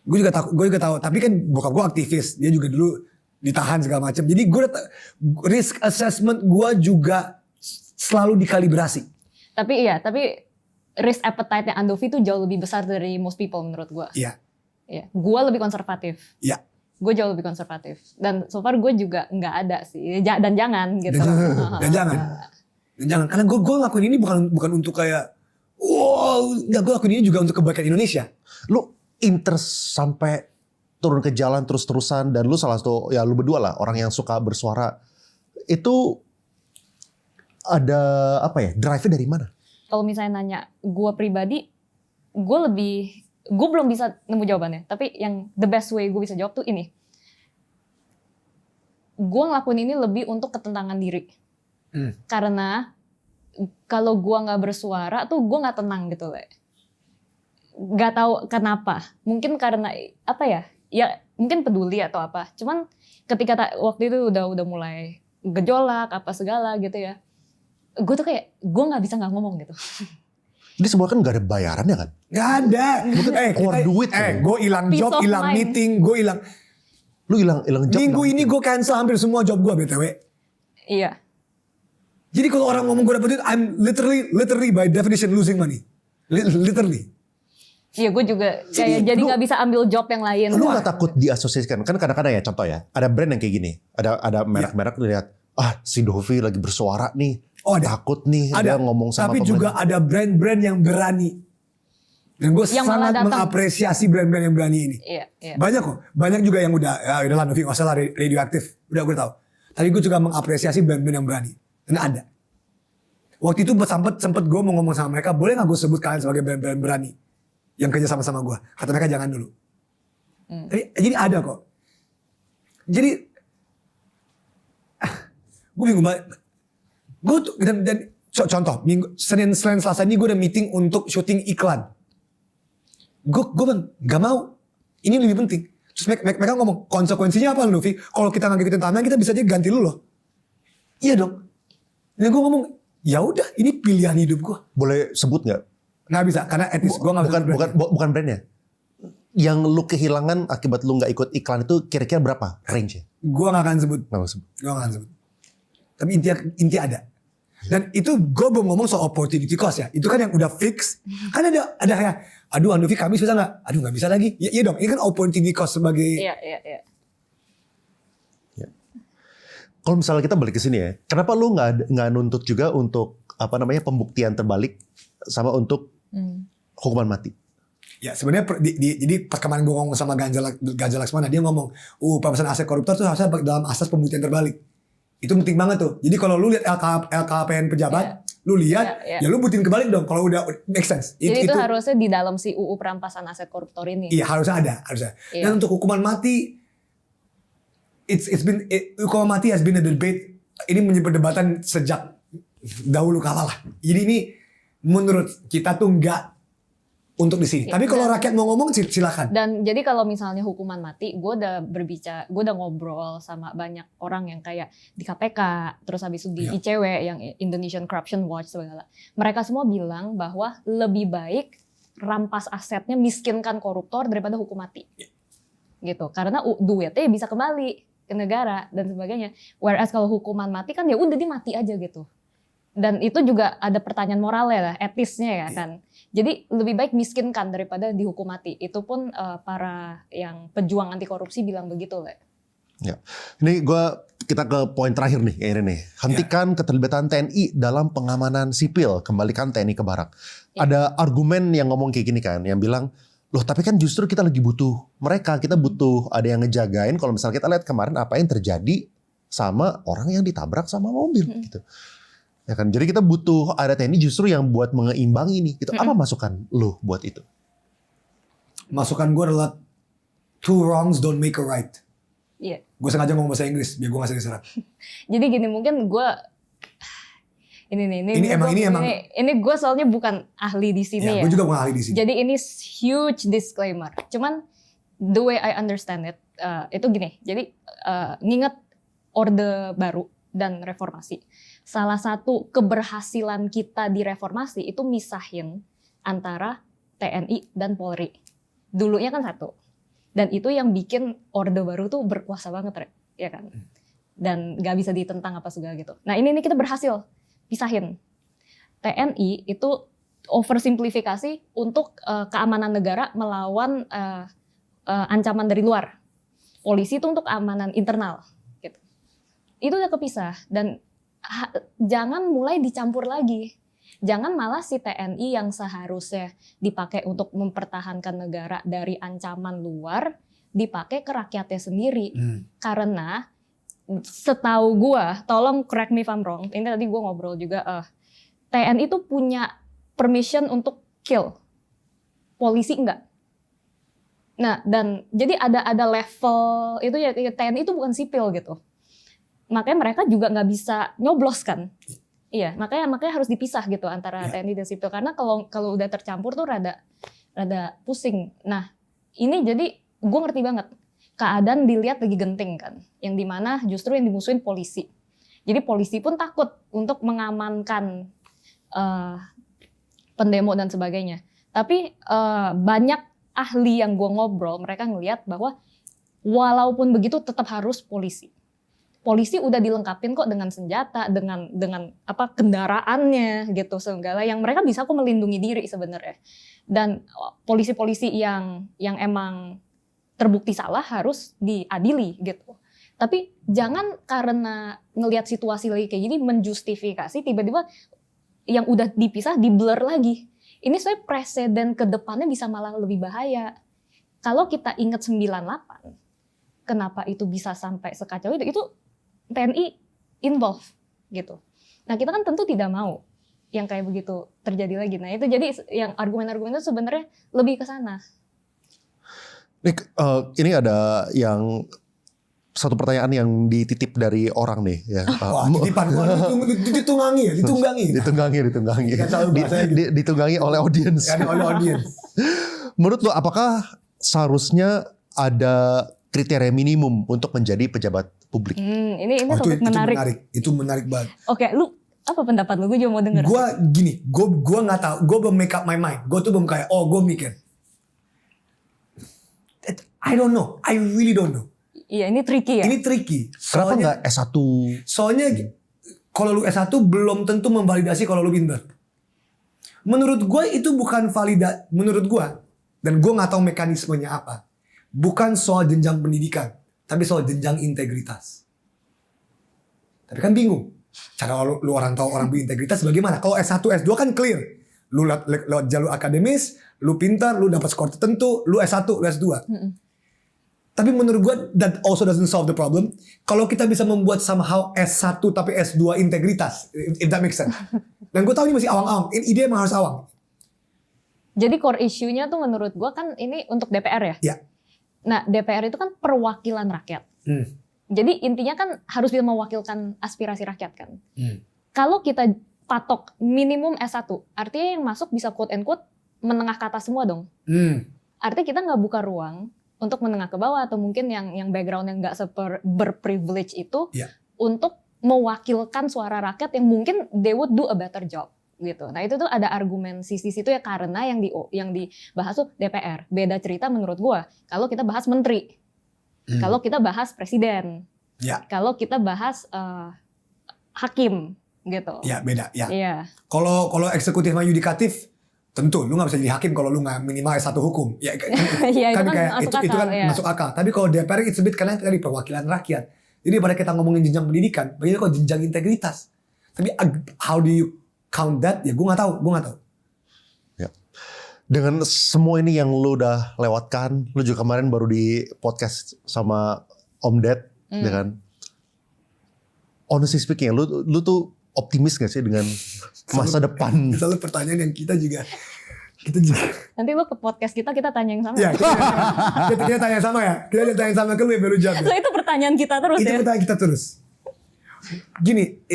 Gue juga tahu. Tapi kan bokap gue aktivis. Dia juga dulu ditahan segala macem. Jadi gue risk assessment gue juga selalu dikalibrasi. Tapi risk appetite-nya Andovi itu jauh lebih besar dari most people menurut gue. Iya. Iya. Gue lebih konservatif. Iya. Gue jauh lebih konservatif. Dan so far gue juga nggak ada sih. Dan jangan gitu. Dan jangan. Karena gue ngelakuin ini bukan untuk kayak wow. Enggak, gue lakuin ini juga untuk kebaikan Indonesia. Lu interest sampai turun ke jalan terus-terusan dan lu salah satu ya lu berdua lah orang yang suka bersuara. Itu ada apa ya? Drive-nya dari mana? Kalau misalnya nanya gue pribadi, gue belum bisa nemu jawabannya. Tapi yang the best way gue bisa jawab tuh ini. Gue ngelakuin ini lebih untuk ketenangan diri. Karena kalau gue nggak bersuara tuh gue nggak tenang gitu lah. Gak tahu kenapa. Mungkin karena apa ya? Ya mungkin peduli atau apa. Cuman ketika waktu itu udah mulai gejolak apa segala gitu ya. gue tuh kayak gue nggak bisa nggak ngomong gitu. Ini semua kan gak ada bayarannya kan? Gak ada. Keluar duit, gue hilang Peace job, of hilang mind. meeting, gue hilang. Lu hilang job. Minggu nggak? ini gue cancel hampir semua job gue BTW. Iya. Jadi kalau orang ngomong gue dapet duit, I'm literally by definition losing money. Literally. Iya gue juga Jadi, kayak jadi lu- nggak bisa ambil job yang lain. Lu gak takut diasosiasikan? Kan kadang-kadang ya contoh ya, ada brand yang kayak gini. Ada merek-merek lu lihat, si Dovi lagi bersuara nih. Oh, ada. Takut nih dia ngomong sama tapi pemain. juga ada brand-brand yang berani. Dan gue Yang malah sangat datang. mengapresiasi brand-brand yang berani ini. Iya, iya. Banyak kok. Banyak juga yang udah, ya udahlah Novi gak usah lah radioaktif. Udah gue tahu. Tapi gue juga mengapresiasi brand-brand yang berani. Dan ada. Waktu itu sempet gue mau ngomong sama mereka, boleh gak gue sebut kalian sebagai brand-brand berani? Yang kerja sama-sama gue. Kata mereka jangan dulu. Jadi ada kok. Jadi, gue bingung banget. Gue tuh, dan contoh, Senin Selasa ini gue udah meeting untuk syuting iklan. Gue bilang, gak mau. Ini lebih penting. Terus mereka ngomong, konsekuensinya apa Luffy? Kalau kita nggak ngikutin timeline, kita bisa aja ganti lu loh. Iya dong. Dan gue ngomong, ya udah, ini pilihan hidup gue. Boleh sebut nggak? Nggak bisa, karena etis. Gue nggak bisa. Bukan brandnya. Yang lu kehilangan akibat lu nggak ikut iklan itu kira-kira berapa range-nya? Gue nggak akan sebut. Nggak mau sebut. Gue nggak akan sebut. Tapi inti ada. Dan itu gue belum ngomong soal opportunity cost ya. Itu kan yang udah fix. Kan ada kayak, aduh Andovi Kamis bisa gak? Aduh gak bisa lagi. Ya, iya dong, ini kan opportunity cost sebagai... Iya. Kalau misalnya kita balik ke sini ya, kenapa lu nggak nuntut juga untuk pembuktian terbalik sama untuk hukuman mati? Ya sebenarnya jadi pas kemarin gue ngomong sama Ganjar Laksmana, dia ngomong, pembebasan aset koruptor tuh harusnya dalam asas pembuktian terbalik. Itu penting banget tuh. Jadi kalau lu lihat LKPN pejabat, lu lihat, ya lu buktiin kebalik dong. Kalau udah make sense. Jadi itu harusnya di dalam si UU perampasan aset koruptor ini. Iya harusnya ada, harusnya. Iya. Dan untuk hukuman mati, hukuman mati has been a debate. Ini menjadi perdebatan sejak dahulu kala lah. Jadi ini menurut kita tuh enggak untuk di sini. Iya, Tapi kalau rakyat mau ngomong silakan. Dan jadi kalau misalnya hukuman mati, gue udah ngobrol sama banyak orang yang kayak di KPK, terus habis itu di ICW yang Indonesian Corruption Watch segala. Mereka semua bilang bahwa lebih baik rampas asetnya, miskinkan koruptor daripada hukum mati. Gitu. Karena duitnya bisa kembali ke negara dan sebagainya. Whereas kalau hukuman mati kan ya udah dia mati aja gitu. Dan itu juga ada pertanyaan moralnya lah, etisnya ya kan. Jadi lebih baik miskinkan daripada dihukum mati. Itu pun para yang pejuang anti korupsi bilang begitu lah. Ya. Ini kita ke poin terakhir nih, ini nih. Hentikan keterlibatan TNI dalam pengamanan sipil, kembalikan TNI ke barak. Ada argumen yang ngomong kayak gini kan, yang bilang, loh tapi kan justru kita lagi butuh mereka, kita butuh ada yang ngejagain. Kalau misalnya kita lihat kemarin apa yang terjadi sama orang yang ditabrak sama mobil gitu. Ya kan, jadi kita butuh ada TNI justru yang buat mengeimbangi ini. Gitu. Apa masukan lu buat itu? Masukan gue adalah two wrongs don't make a right. Iya. Gue sengaja ngomong bahasa Inggris biar gue gak diserang. Jadi gini, mungkin gue ini gue soalnya bukan ahli di sini ya. Gue juga bukan ahli di sini. Jadi ini huge disclaimer. Cuman the way I understand it itu gini. Jadi nginget Orde Baru dan reformasi. Salah satu keberhasilan kita di reformasi itu misahin antara TNI dan Polri. Dulunya kan satu. Dan itu yang bikin Orde Baru tuh berkuasa banget, ya kan? Dan gak bisa ditentang apa segala gitu. Nah ini kita berhasil pisahin. TNI itu oversimplifikasi untuk keamanan negara melawan ancaman dari luar. Polisi itu untuk keamanan internal. Gitu. Itu udah kepisah dan jangan mulai dicampur lagi. Jangan malah si TNI yang seharusnya dipakai untuk mempertahankan negara dari ancaman luar dipakai ke rakyatnya sendiri. Karena setahu gua, tolong correct me if I'm wrong. Ini tadi gua ngobrol juga, TNI itu punya permission untuk kill, polisi enggak. Nah dan jadi ada level itu ya, TNI itu bukan sipil gitu. Makanya mereka juga nggak bisa nyoblos kan. Iya, makanya harus dipisah gitu antara TNI dan sipil, karena kalau udah tercampur tuh rada pusing. Nah, ini jadi gue ngerti banget. Keadaan dilihat lagi genting kan, yang dimana justru yang dimusuhin polisi. Jadi polisi pun takut untuk mengamankan pendemo dan sebagainya. Tapi banyak ahli yang gue ngobrol, mereka ngelihat bahwa walaupun begitu tetap harus polisi. Polisi udah dilengkapin kok dengan senjata, dengan apa kendaraannya gitu segala yang mereka bisa kok melindungi diri sebenarnya. Dan polisi-polisi yang emang terbukti salah harus diadili gitu. Tapi jangan karena ngelihat situasi lagi kayak gini menjustifikasi tiba-tiba yang udah dipisah di blur lagi. Ini soalnya presiden ke depannya bisa malah lebih bahaya. Kalau kita ingat 98, kenapa itu bisa sampai sekacau itu TNI involve gitu. Nah kita kan tentu tidak mau yang kayak begitu terjadi lagi. Nah itu jadi yang argumen-argumen itu sebenarnya lebih ke sana. Nick, ini ada yang satu pertanyaan yang dititip dari orang nih ya. Wah, titipan. Ditunggangi ya, ditunggangi. Ditunggangi. Nggak tahu bahasanya gitu. Ditunggangi oleh audiens. Ya, oleh audiens. Menurut lo apakah seharusnya ada kriteria minimum untuk menjadi pejabat publik? Ini topik menarik. Itu menarik banget. Oke, lu apa pendapat lu? Gue juga mau denger. Gue nggak tahu. Gue belum make up my mind. Gue tuh belum kayak, gue mikir. I don't know. I really don't know. Iya, ini tricky ya. Ini tricky. Kenapa nggak S1? Soalnya kalau lu S1 belum tentu memvalidasi kalau lu pintar. Menurut gue itu bukan valida. Menurut gue, dan gue nggak tahu mekanismenya apa. Bukan soal jenjang pendidikan, tapi soal jenjang integritas. Tapi kan bingung. Cara lu orang tahu orang berintegritas bagaimana? Kalau S1, S2 kan clear. Lu lewat jalur akademis, lu pintar, lu dapat skor tertentu, lu S1, lu S2. Tapi menurut gue, that also doesn't solve the problem. Kalau kita bisa membuat somehow S1 tapi S2 integritas, if that makes sense. Dan gue tahu ini masih awang-awang, ide emang harus awang. Jadi core issue-nya tuh menurut gue kan ini untuk DPR ya? Ya. Nah DPR itu kan perwakilan rakyat. Jadi intinya kan harus bisa mewakilkan aspirasi rakyat kan. Kalau kita patok minimum S1, artinya yang masuk bisa quote and quote menengah ke atas semua dong. Artinya kita nggak buka ruang untuk menengah ke bawah atau mungkin yang background yang nggak berprivilege itu untuk mewakilkan suara rakyat yang mungkin they would do a better job gitu. Nah itu tuh ada argumen sisi situ ya karena yang dibahas tuh DPR. Beda cerita menurut gua kalau kita bahas menteri, kalau kita bahas presiden, kalau kita bahas hakim gitu. Ya beda ya. Iya. Kalau eksekutif sama yudikatif tentu lu nggak bisa jadi hakim kalau lu nggak minimal S1 hukum. Ya kan, Ya, kan itu kayak masuk akal, itu kan ya. masuk akal. Tapi kalau DPR it's a bit karena tadi perwakilan rakyat. Jadi pada kita ngomongin jenjang pendidikan, bagaimana kalau jenjang integritas. Tapi how do you count that? Ya gue nggak tahu. Ya. Dengan semua ini yang lu udah lewatkan, lu juga kemarin baru di podcast sama Om Ded, ya kan? Honestly speaking, lu tuh optimis gak sih dengan masa depan? Selalu pertanyaan yang kita juga. Nanti lu ke podcast kita tanya yang sama. Ya, kita tanya sama ya. Kita tanya sama ke lu ya baru jawab. So itu pertanyaan kita terus Itu ya. pertanyaan kita terus. Gini,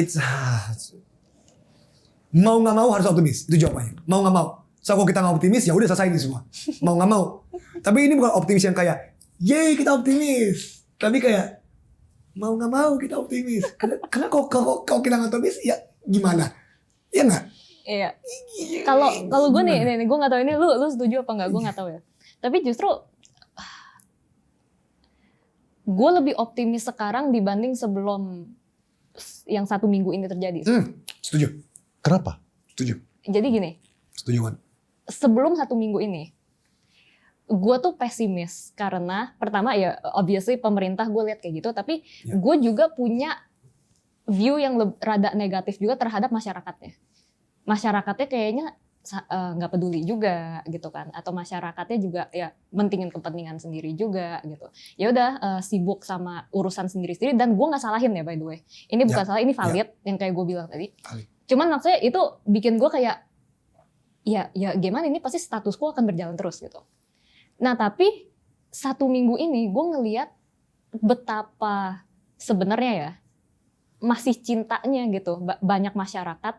mau nggak mau harus optimis. Itu jawabannya. Mau nggak mau. So kalau kita nggak optimis ya udah selesai ini semua. Mau nggak mau. Tapi ini bukan optimis yang kayak, yeay kita optimis. Tapi kayak mau nggak mau kita optimis. Karena kalau kita nggak optimis ya gimana? Ya nggak. Iya. Kalau gue nih gue nggak tahu ini lu setuju apa nggak, gue nggak tahu ya. Tapi justru gue lebih optimis sekarang dibanding sebelum yang 1 minggu ini terjadi. Setuju. Kenapa? Setuju. Jadi gini, Setuju kan? sebelum 1 minggu ini, gue tuh pesimis karena pertama ya obviously pemerintah gue lihat kayak gitu, tapi gue juga punya view yang rada negatif juga terhadap masyarakatnya. Masyarakatnya kayaknya nggak peduli juga gitu kan, atau masyarakatnya juga ya mentingin kepentingan sendiri juga gitu. Ya udah sibuk sama urusan sendiri-sendiri dan gue nggak salahin ya by the way. Ini bukan salah, ini valid yang kayak gue bilang tadi. Cuman maksudnya itu bikin gue kayak ya gimana ini pasti status quo akan berjalan terus gitu. Nah tapi 1 minggu ini gue ngelihat betapa sebenarnya ya masih cintanya gitu banyak masyarakat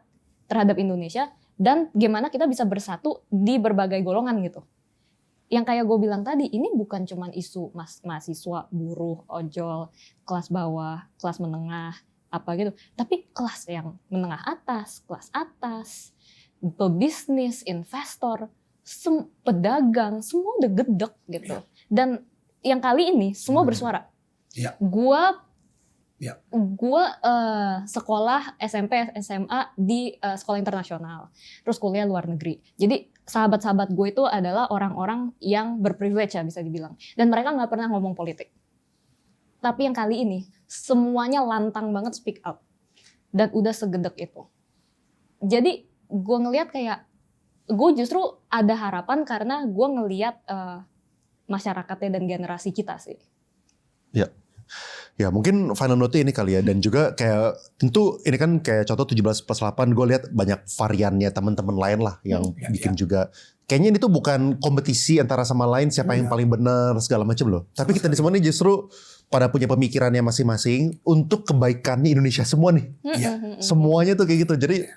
terhadap Indonesia dan gimana kita bisa bersatu di berbagai golongan gitu. Yang kayak gue bilang tadi, ini bukan cuman isu mahasiswa, buruh, ojol, kelas bawah, kelas menengah, apa gitu. Tapi kelas yang menengah atas, kelas atas, pebisnis, investor, pedagang, semua udah gedek gitu. Dan yang kali ini semua bersuara. Iya. Gua Iya. sekolah SMP, SMA di sekolah internasional, terus kuliah luar negeri. Jadi sahabat-sahabat gue itu adalah orang-orang yang berprivilege ya bisa dibilang. Dan mereka nggak pernah ngomong politik. Tapi yang kali ini semuanya lantang banget speak up. Dan udah segedek itu. Jadi gue ngelihat kayak, gue justru ada harapan karena gue ngelihat masyarakatnya dan generasi kita sih. Ya mungkin final note ini kali ya. Dan juga kayak tentu ini kan kayak contoh 17+8 gue lihat banyak variannya teman-teman lain lah yang bikin juga. Kayaknya ini tuh bukan kompetisi antara sama lain siapa yang paling benar segala macam loh. Tapi kita di semua ini justru pada punya pemikirannya masing-masing untuk kebaikannya Indonesia semua nih. Semuanya tuh kayak gitu. Jadi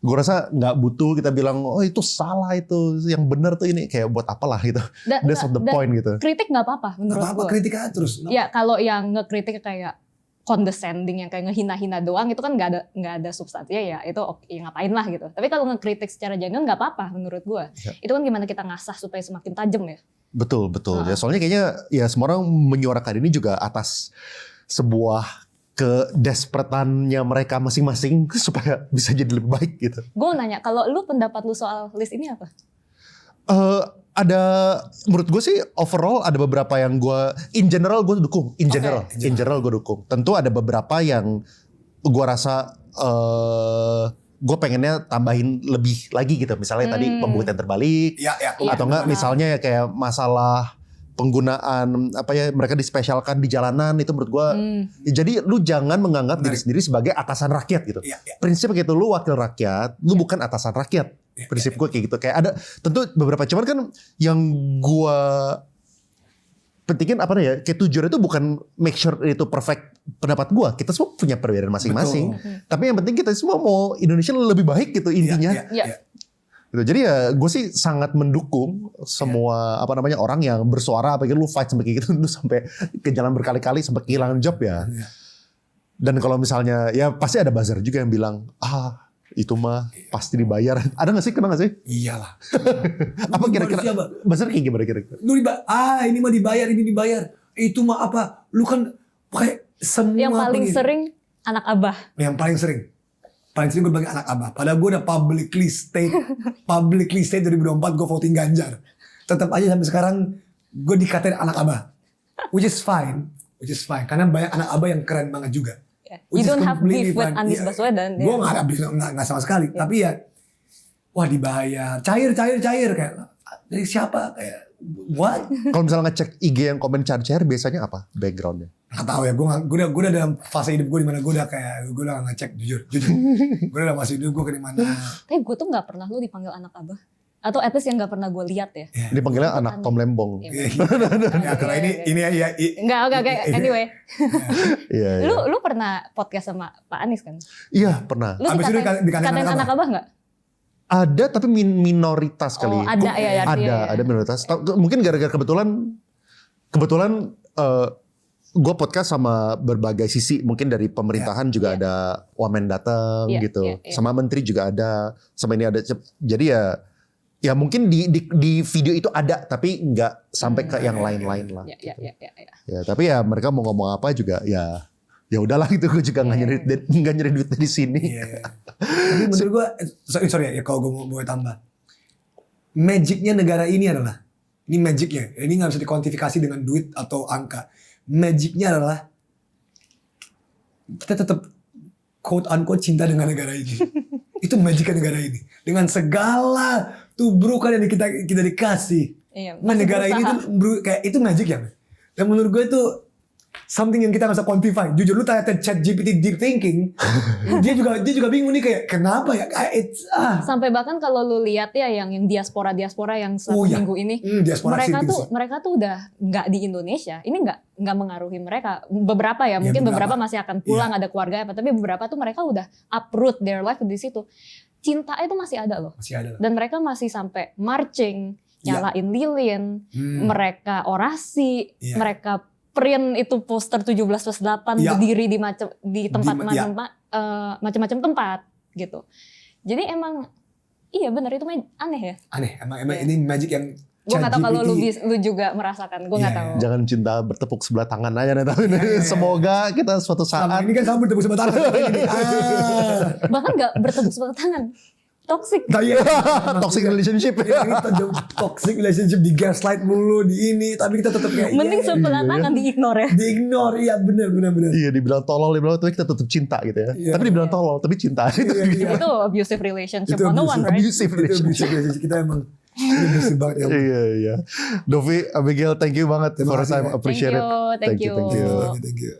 gue rasa nggak butuh kita bilang oh itu salah itu yang benar tuh ini kayak buat apalah gitu. That's not the point gitu. Kritik nggak apa-apa menurut Apa-apa gue. kritik aja terus. Ya kalau yang ngekritik kayak condescending yang kayak ngehina-hina doang itu kan nggak ada substansinya ya itu oke, ya ngapain lah gitu. Tapi kalau ngekritik secara genuine nggak apa-apa menurut gue. Itu kan gimana kita ngasah supaya semakin tajam ya. Betul. Ya soalnya kayaknya ya semua orang menyuarakan ini juga atas sebuah kedesperatannya mereka masing-masing supaya bisa jadi lebih baik gitu. Gue nanya, kalau lu pendapat lu soal list ini apa? Ada menurut gue sih overall ada beberapa yang gue in general gue dukung. In general gue dukung. Tentu ada beberapa yang gue rasa gue pengennya tambahin lebih lagi gitu. Misalnya tadi pembuktian terbalik. Ya. Atau enggak misalnya ya kayak masalah penggunaan apa ya mereka dispesialkan di jalanan itu menurut gue. Jadi lu jangan menganggap diri sendiri sebagai atasan rakyat gitu. Prinsip gitu lu wakil rakyat, lu bukan atasan rakyat. Prinsip gue kayak gitu. Kayak ada tentu beberapa cuman kan yang gue pentingin apa ya kayak tujuan itu bukan make sure itu perfect pendapat gue. Kita semua punya perbedaan masing-masing. Tapi yang penting kita semua mau Indonesia lebih baik gitu intinya. Gitu. Jadi ya gue sih sangat mendukung semua apa namanya orang yang bersuara apa gitu lu fight sampai kayak gitu lu sampai ke jalan berkali-kali sampai kehilangan job ya. Dan kalau misalnya ya pasti ada buzzer juga yang bilang itu mah pasti dibayar. Ada gak sih? Kena gak sih? Iyalah. Apa kira-kira? Buzzer kayak gimana kira-kira? Lu ini mah dibayar, ini dibayar. Itu mah apa? Lu kan pakai semua. Yang paling sering anak abah. Yang paling sering. Paling sering gue bagi anak abah. Padahal gue udah publicly state 2024 gue voting Ganjar. Tetap aja sampai sekarang gue dikatain anak abah. Which is fine. Karena banyak anak abah yang keren banget juga. You don't have beef with Anies Baswedan. Gue gak ada beef, gak sama sekali. Tapi ya, wah dibayar. Cair. Kayak, dari siapa? Kayak, what? Kalau misalnya ngecek IG yang komen cair biasanya apa backgroundnya? Gak tau ya, gue udah dalam fase hidup gue dimana gue udah kayak, gue udah gak ngecek jujur. Gue udah masih hidup gue ke dimana. Tapi gue tuh gak pernah lu dipanggil anak abah. Atau at least yang gak pernah gue lihat ya. Dipanggilnya anak Tom Lembong. Ya kalau ini ya. Enggak, anyway. Iya. Lu pernah podcast sama Pak Anies kan? Iya pernah. Lu Abis itu dikatain anak abah gak? Ada tapi minoritas kali. Oh, ada ya. Ada minoritas. Mungkin gara-gara kebetulan gue podcast sama berbagai sisi. Mungkin dari pemerintahan juga ada wamen datang gitu. Sama menteri juga ada. Sama ini ada. Jadi ya mungkin di video itu ada tapi nggak sampai ke yang lain-lain lah. Ya tapi ya mereka mau ngomong apa juga ya udahlah gitu. Gue juga nggak nyari duit dari sini. Tapi menurut gue sorry ya kalau gue mau tambah, magicnya negara ini adalah ini nggak bisa dikuantifikasi dengan duit atau angka. Magicnya adalah kita tetap quote unquote cinta dengan negara ini. Itu magicnya negara ini. Dengan segala tubrukan yang kita dikasih. Nah negara ini tuh kayak itu magic ya. Dan menurut gue itu something yang kita gak bisa quantify. Jujur lu tanya ChatGPT deep thinking, dia juga bingung nih kayak kenapa ya? Sampai bahkan kalau lu lihat ya yang diaspora yang minggu ini, mereka tuh udah nggak di Indonesia. Ini nggak mengaruhi mereka. Beberapa ya, mungkin beberapa masih akan pulang ada keluarga apa, tapi beberapa tuh mereka udah uproot their life di situ. Cinta itu masih ada loh. Dan mereka masih sampai marching, nyalain lilin, mereka orasi, mereka print itu poster 17+8 Iya. berdiri di tempat Iya. macam-macam tempat gitu. Jadi emang iya benar itu aneh ya. Aneh, emang Iya. ini magic yang Gue nggak tahu kalau ChatGPT. lu juga merasakan. Gue nggak Iya, tahu. Jangan cinta bertepuk sebelah tangan aja nih. Semoga kita suatu Sama saat ini kan sama bertepuk sebelah tangan. Bahkan nggak bertepuk sebelah tangan. Toxic. toxic relationship. Kita toxic relationship, di gaslight mulu, di ini, tapi kita tetap kayak Mending iya, sebelah tangan di-ignore ya. di-ignore, iya benar. Iya, dibilang tolol, dibilang tapi kita tetap cinta gitu ya. Iya. Tapi dibilang tolol, tapi cinta. Iya. Itu abusive relationship Itu 101, right? Abusive Itu relationship. abusive relationship. Kita emang abusive banget ya. Iya. Dovi, Abigail, thank you banget Terima for your kasih, time. ya. Appreciate it. Thank you. Thank you.